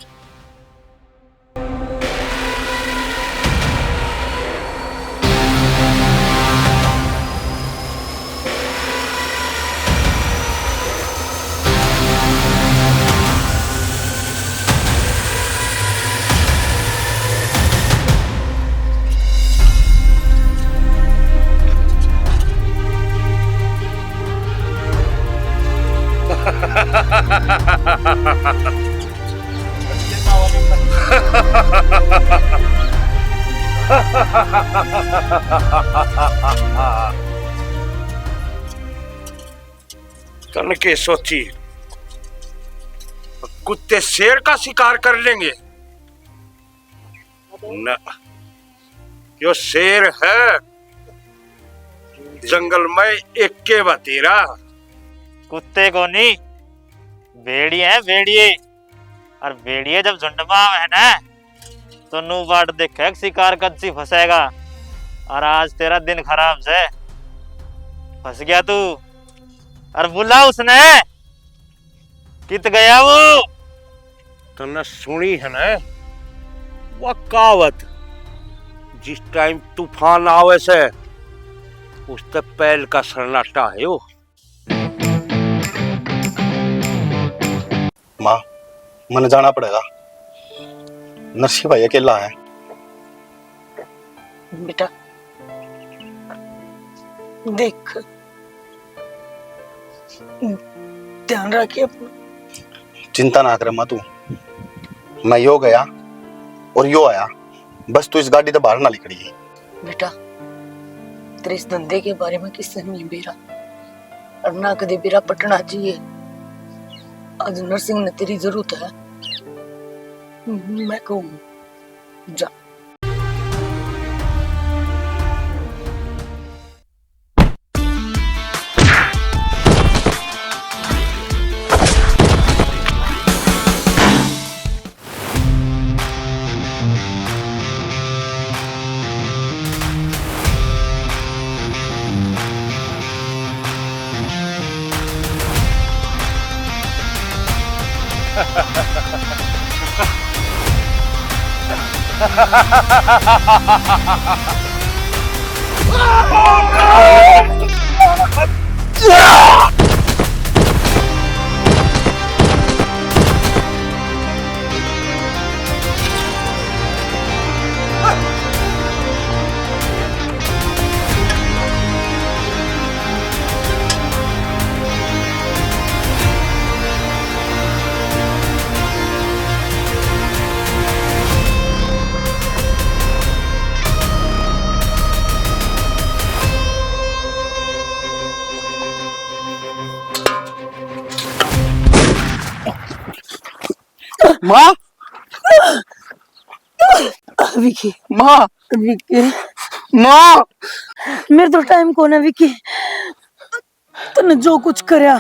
[SPEAKER 6] तन के सोची कुत्ते शेर का शिकार कर लेंगे न यो शेर है जंगल में एक के बतेरा
[SPEAKER 11] कुत्ते को नहीं भेड़िए है भेड़िए और भेड़िए जब झुंड में आवे है ना तो नू बाट देखे शिकार कच्ची फंसेगा और आज तेरा दिन खराब से फंस गया तू और बुला उसने कित गया वो
[SPEAKER 6] तने सुनी है ना वो कहावत जिस टाइम तूफान आवे से उस तक पहल का सन्नाटा है वो।
[SPEAKER 2] माँ, मन जाना पड़ेगा। नरसिंह भाई अकेला है।
[SPEAKER 1] बेटा देख, ध्यान रखिए अपना।
[SPEAKER 2] चिंता ना करे माँ तू। मैं यो गया और यो आया, बस तू इस गाड़ी से बाहर ना निकली।
[SPEAKER 1] बेटा तेरे इस धंधे के बारे में किसने नहीं बेरा, और ना कदे बेरा पटना चाहिए। आज नरसिंह ने तेरी जरूरत है, मैं कहूँ जा।
[SPEAKER 2] माँ,
[SPEAKER 1] विकी,
[SPEAKER 2] माँ,
[SPEAKER 1] विकी
[SPEAKER 2] माँ,
[SPEAKER 1] मेरे तो टाइम को ना विकी। तने जो कुछ करया,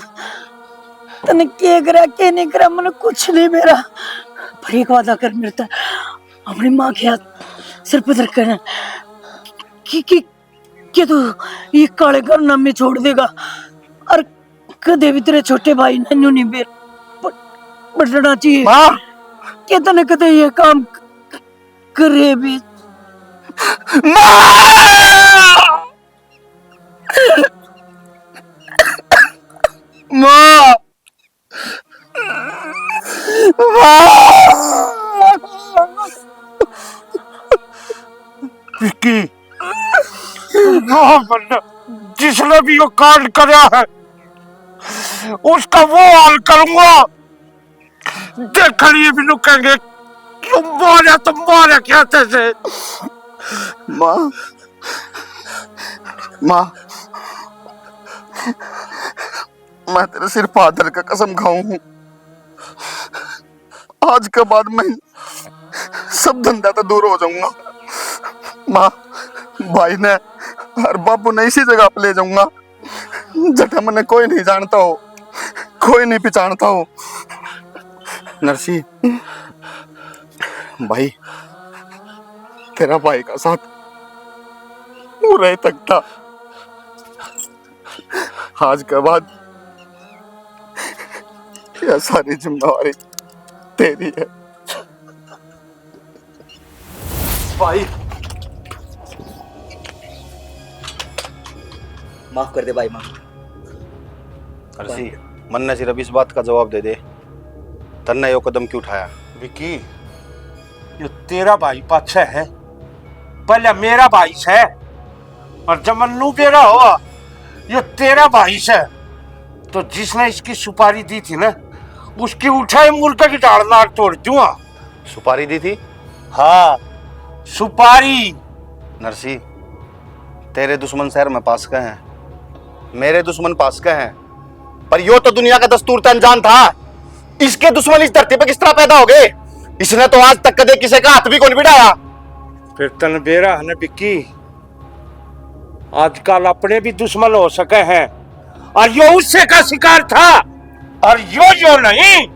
[SPEAKER 1] तने क्या करा क्या नहीं करा, मैंने कुछ नहीं मेरा। पर एक वादा कर मेरे तक, अपनी माँ के हाथ सिर पर रख कर कि तू ये काले करना में छोड़ देगा, और कदे भी तेरे छोटे भाई नन्नू नहीं बेर बटना चाहिए।
[SPEAKER 2] माँ,
[SPEAKER 1] क्या तने कदे ये काम करे भी।
[SPEAKER 2] माँ,
[SPEAKER 6] विक्की, वो बंदा जिसने भी वो कांड करया है उसका वो हाल करूंगा। देख लिए भी लोग कहेंगे तुम मारे क्या थे।
[SPEAKER 2] माँ, माँ, मैं तेरे सिर पर हाथ धर के कसम खाऊं हूं, आज के बाद मैं सब धंधा तो दूर हो जाऊंगा। माँ, भाई ने और बाबू ने इसी जगह पे ले जाऊंगा जटा मैंने कोई नहीं जानता हो, कोई नहीं पहचानता हो। नरसी भाई, तेरा भाई का साथ पूरे तक था, आज के बाद यह सारी जिम्मेवारी तेरी है।
[SPEAKER 7] भाई
[SPEAKER 5] माफ कर दे भाई, माफ।
[SPEAKER 2] नरसी, मन ने सिर्फ इस बात का जवाब दे दे, तन्ने यो कदम क्यों उठाया?
[SPEAKER 6] विकी, ये तेरा भाई पाछे है, पहले मेरा भाई है, और जब मन्नू बेरा हुआ ये तेरा भाई है। तो जिसने इसकी सुपारी दी थी ना, उसकी उठाई मुर्गा की डाल नाक तोड़ दूंगा।
[SPEAKER 2] सुपारी दी थी?
[SPEAKER 6] हाँ, सुपारी।
[SPEAKER 2] नरसी, तेरे दुश्मन शहर में पास के हैं, मेरे दुश्मन पास के हैं, पर यो तो दुनिया का दस्तूर तो अनजान था। इसके दुश्मन इस धरती पे किस तरह पैदा हो गए? इसने तो आज तक कदे किसी का हाथ भी कौन बिठाया।
[SPEAKER 6] फिर तन बेरा है ना विक्की, आजकल अपने भी दुश्मन हो सके हैं, और यो उससे का शिकार था, और यो नहीं,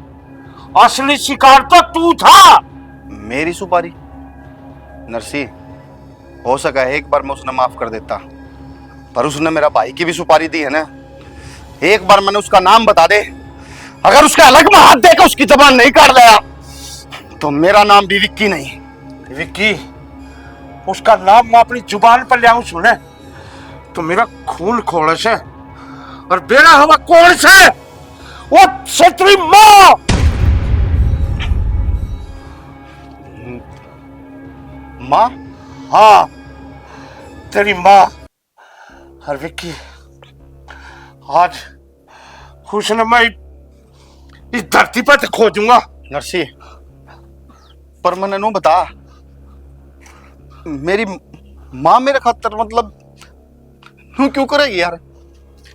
[SPEAKER 6] असली शिकार तो तू था।
[SPEAKER 2] मेरी सुपारी? नरसी, हो सका है एक बार मैं उसने माफ कर देता, पर उसने मेरा भाई की भी सुपारी दी है ना। एक बार मैंने उसका नाम बता दे, अगर उसके अलग में हाथ देकर उसकी जबान नहीं काट लिया तो मेरा नाम भी विक्की नहीं।
[SPEAKER 6] विक्की, उसका नाम मैं अपनी जुबान पर लियाऊं सुने तो मेरा खून खोलस है। और बेरा हवा कौन से वो सतरी माँ।
[SPEAKER 2] माँ?
[SPEAKER 6] हाँ तेरी माँ। और विक्की आज उसने मैं इस धरती पर खोजूंगा।
[SPEAKER 2] नरसी पर मैंने नो बता, मेरी माँ मेरे खातर मतलब क्यों करेगी यार?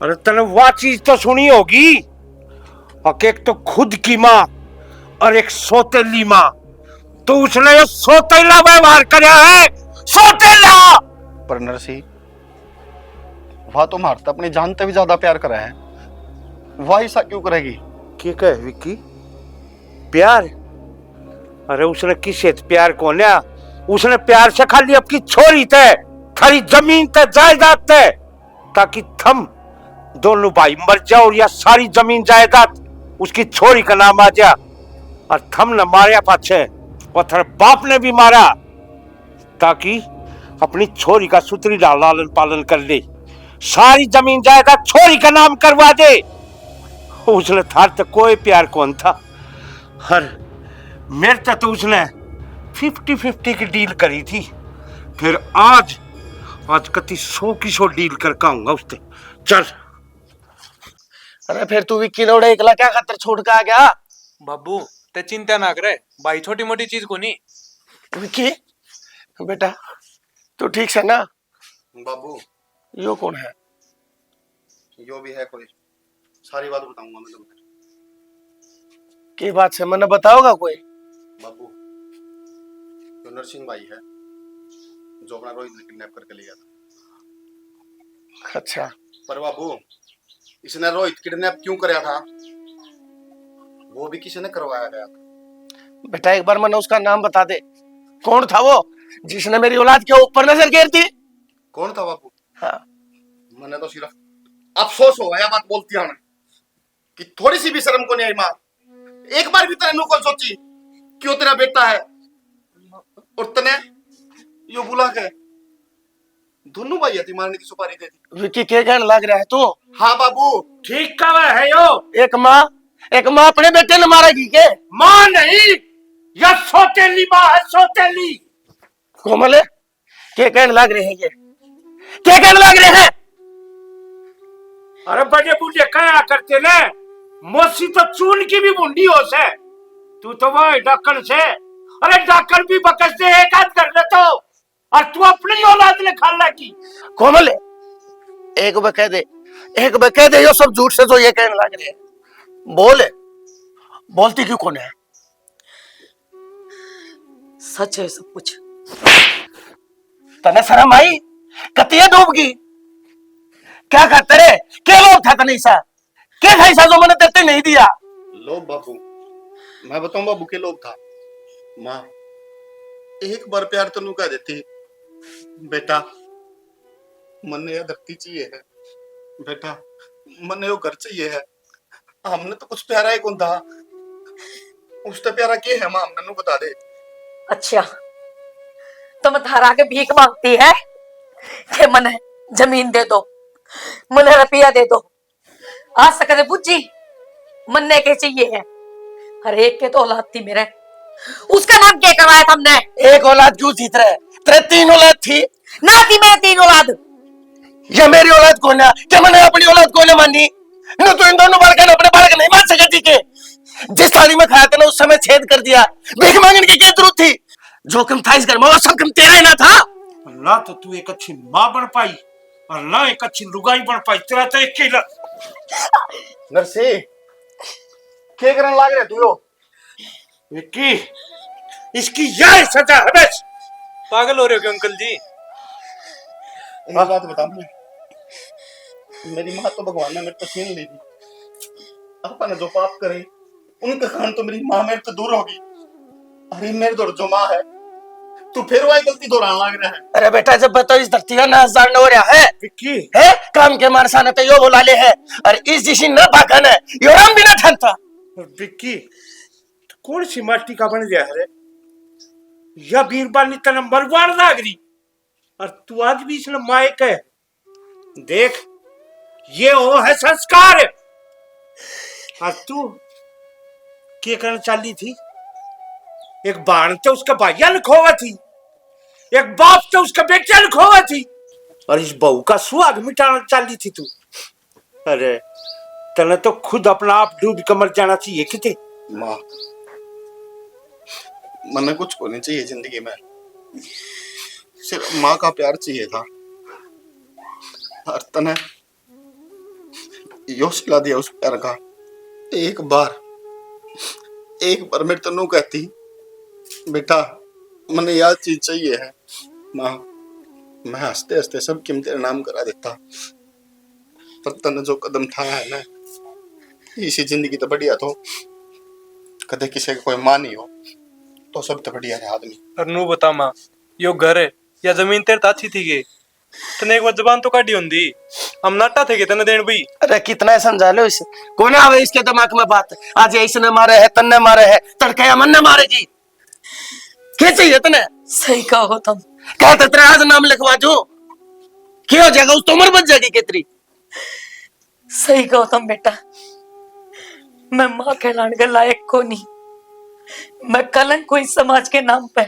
[SPEAKER 6] अरे तने वह चीज तो सुनी होगी, और एक तो खुद की माँ और एक सोतेली माँ। तो उसने ये सोतेला व्यवहार कराया है, सोतेला।
[SPEAKER 2] पर नरसी वह तो मारता अपनी जान से भी ज्यादा प्यार करा है, वह ऐसा क्यों करेगी?
[SPEAKER 6] क्या कहे विक्की? प्यार? अरे उसने किसे प्यार को लिया? उसने प्यार से खाली अपनी छोरी थे, थारी जमीन ते जायदाद थे, ताकि थम दोनों भाई मर जाओ और या सारी जमीन जायदाद उसकी छोरी का नाम आ जा। और थम ने मारे पाछे और थारे बाप ने भी मारा, ताकि अपनी छोरी का सुतरी लालन पालन कर ले, सारी जमीन जायदाद छोरी का नाम करवा दे। उसने थार तक कोई प्यार कौन था। हर मेरे तक तो उसने 50-50 की डील करी थी। फिर आज कति 100 की 100 डील करके आऊंगा उससे। चल।
[SPEAKER 3] अरे फिर तू विक्की ने उड़े एकला क्या खातर छोड़ के आ गया?
[SPEAKER 7] बाबू ते चिंता ना करे, भाई छोटी मोटी चीज को नहीं।
[SPEAKER 3] विक्की बेटा तू ठीक से ना?
[SPEAKER 2] बाबू
[SPEAKER 3] यो कौन है?
[SPEAKER 2] यो भी है कोई, सारी बात बताऊंगा मैं तुम्हें।
[SPEAKER 3] की बात से मैंने बताओगा कोई?
[SPEAKER 2] बाबू जो नरसिंह भाई है जो अपना रोहित ने किडनैप करके लिया था।
[SPEAKER 3] अच्छा
[SPEAKER 2] पर बाबू इसने रोहित किडनैप क्यों कराया था वो भी किसी ने करवाया गया था।
[SPEAKER 3] बेटा एक बार मैंने उसका नाम बता दे, कौन था वो जिसने मेरी औलाद के ऊपर नजर गिर थी?
[SPEAKER 2] कौन था बाबू?
[SPEAKER 3] हाँ
[SPEAKER 2] मैंने तो सिर्फ अफसोस हो गया बात बोलती हूं कि थोड़ी सी भी शर्म को नहीं आई माँ। एक बार भी तेरे नु कौन सोची क्यों तेरा बेटा है और तने यो बुला के दोनों भाई थी मारने की सुपारी दे दी।
[SPEAKER 3] विक्की क्या कहने लग रहा है तू?
[SPEAKER 2] हाँ बाबू
[SPEAKER 6] ठीक कहा है यो।
[SPEAKER 3] एक माँ अपने बेटे ने मारेगी के?
[SPEAKER 6] माँ नहीं, यह सोतेली माँ है, सोतेली।
[SPEAKER 3] कोमल है क्या कहने लग रहे हैं ये? क्या कहने लग रहे हैं?
[SPEAKER 6] अरे बड़े बूढ़े कया करते ने, मोसी तो चून की भी मुंडी हो से, तू तो वह डॉक्टर से। अरे डॉक्टर भी बकस दे एक आध कर ले तो, और तू अपनी औलाद ने खाला की।
[SPEAKER 3] कोमल एक बार कह दे यो सब झूठ से जो ये कहने लग रहे हैं। बोलती क्यों कौन है?
[SPEAKER 1] सच है सब कुछ।
[SPEAKER 3] तने शर्म आई? कतिया डूबगी क्या करते रे? क्या लोग था तने ऐसा? क्या था ऐसा जो मैंने तेरे नहीं दिया?
[SPEAKER 2] लोग बाबू मैं बताऊं बाबू के लोग था। माँ एक बार प्यार तो कह देती बेटा मन यह धरती चाहिए है, बेटा मन यो घर चाहिए है। हमने तो कुछ प्यारा ही कौन था, उससे प्यारा के है माँ हमने बता दे।
[SPEAKER 1] अच्छा तुम थारा के भीख मांगती है कि मने जमीन दे दो, मने रुपया दे दो। आज सकते बुझी मन्ने के चाहिए है। हर एक के तो औलाद थी मेरे, उसका नाम क्या करवाया तुमने?
[SPEAKER 3] एक औलाद क्यों थी तेरे 3 औलाद थी
[SPEAKER 1] ना थी मेरे 3 औलाद।
[SPEAKER 3] ये मेरी औलाद कौन है? क्या मैंने अपनी औलाद कौन है मानी? न तो इन दोनों बालक ने अपने बालक नहीं मान सके थी के? जिस थाली में खाया था ना उस समय छेद कर दिया। भीख मांगने की क्या जरूरत थी? जोखिम था इस घर में वो सब कम तेरा ही ना था।
[SPEAKER 6] ना तो तू एक अच्छी माँ बन पाई और ना एक अच्छी लुगाई बन पाई, तेरा तो एक ही
[SPEAKER 2] नरसी क्या करने लग रहे तू यो?
[SPEAKER 6] विक्की इसकी यह सजा है बस।
[SPEAKER 7] पागल हो रहे हो क्या अंकल जी?
[SPEAKER 2] एक बात बता मुझे, मेरी माँ तो भगवान ने मेरे को छीन ली थी। अपन ने जो पाप करे उनका खान तो मेरी माँ मेरे से दूर होगी। अरे मेरे दौर जो माँ है तू फिर वही गलती दोहराने लग रहा है।
[SPEAKER 3] अरे बेटा जब तो इस धरती का नाश जान हो रहा है
[SPEAKER 6] विक्की
[SPEAKER 3] है काम के मारसा ने तो यो बोला ले है और इस जिसी न भागन है यो राम बिना ठनता।
[SPEAKER 6] विक्की कौन सी माटी का बन गया है? या बीरबाल ने तना मरवार नागरी और तू आज भी इसने मायक है। देख, ये वो है संस्कार। और तू क्या करना चाहती थी? एक बाण तो उसका भाइया लिखोवा थी, एक बाप तो उसका बेटिया लिखोवा थी, और इस बहू का सुहाग मिटाना चाहती थी तू। अरे तने तो खुद अपना आप डूब के मर जाना चाहिए किते।
[SPEAKER 2] माँ, मने कुछ को नहीं चाहिए जिंदगी में, सिर्फ माँ का प्यार चाहिए था। और तने यो सिला दिया उस प्यार का। एक बार मेरे तो नू कहती, बेटा मने याद चीज चाहिए है माँ, मैं हंसते हंसते सब किम तेरे नाम करा देता। पर तने जो कदम उठाया है ना, इसी जिंदगी तो बढ़िया। तो कदे किसी का कोई माँ नहीं हो तो सब तो बढ़िया है आदमी।
[SPEAKER 7] और नू बता माँ, यो घर है या जमीन तेरे ताची थी गे? तने एक बार जबान तो काटी होंदी, हम नाटा थे के तने देन भी।
[SPEAKER 3] अरे कितना समझा लो इसे, कौन आवे इसके दिमाग में बात। आज इसने मारे है, तन्ने मारे है, तड़के मन ने मारेगी। क्या चाहिए तने?
[SPEAKER 1] सही कहो तुम।
[SPEAKER 3] कहते तेरा आज नाम लिखवा जो, क्या हो जाएगा? उस तो उम्र बच जाएगी कितनी।
[SPEAKER 1] सही कहो तुम बेटा, मैं माँ कहलाने के लायक को नहीं, मैं कलंक कोई समाज के नाम पे।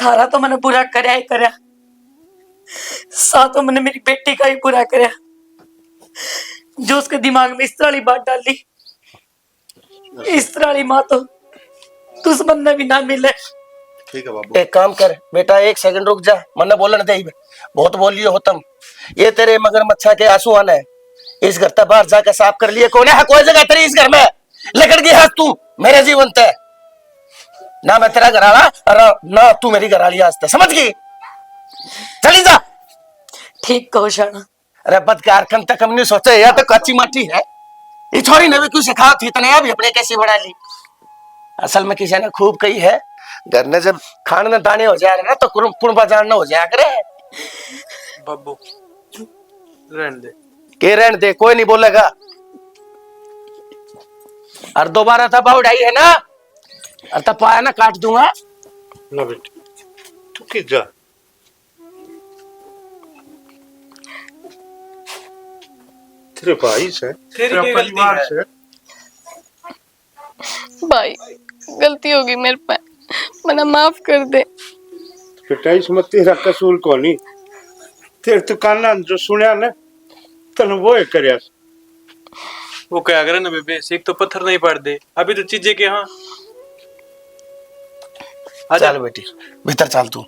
[SPEAKER 1] थारा तो मैंने बुरा करया ही करया, साथों मैंने मेरी बेटी का ही बुरा करया, जो उसके दिमाग में इस तरह वाली बात डाली। इस तरह वाली माँ तो दुश्मन ने भी ना मिले।
[SPEAKER 2] ठीक है बाबू।
[SPEAKER 3] एक काम कर बेटा, एक सेकंड रुक जा, मन बोलने दे। बहुत बोल लियो हो तुम। ये तेरे मगरमच्छा के आंसू आना है, इस घर तक बाहर जाकर साफ कर लिए। कौन है कोई जगह तेरी इस घर में? लेकर गई हाथ तू मेरे जीवन ते, ना मैं तेरा घराला और ना तू मेरी घराली आज तक, समझ गई? चली जा।
[SPEAKER 1] ठीक कहो शाना।
[SPEAKER 3] अरे बदकार कम तक हमने सोचा या तो कच्ची माटी है, ये छोरी ने भी कुछ सिखा थी तने अभी अपने कैसी बढ़ा ली। असल में किसी ने खूब कही है, घर ने जब खाने में दाने हो जाए ना तो कुणबा जानना हो जाया करे।
[SPEAKER 7] बाबू रहने दे।
[SPEAKER 3] के रहने दे, कोई नहीं बोलेगा। और दोबारा तब उड़ाई है ना, और तब पाया ना काट दूंगा
[SPEAKER 6] ना बेटी, तू किस जा। तेरे भाई से, तेरा परिवार से।
[SPEAKER 8] भाई गलती होगी मेरे पे, मना माफ कर दे।
[SPEAKER 6] बेटा इसमें तेरा कसूर कौन नहीं, तेरे तो काना जो सुनया ना तन वो है करया।
[SPEAKER 7] वो क्या करे ना बेबे, सीख तो पत्थर नहीं पड़ दे, अभी तो चीजें के। हाँ
[SPEAKER 3] चल बेटी भीतर चल तू।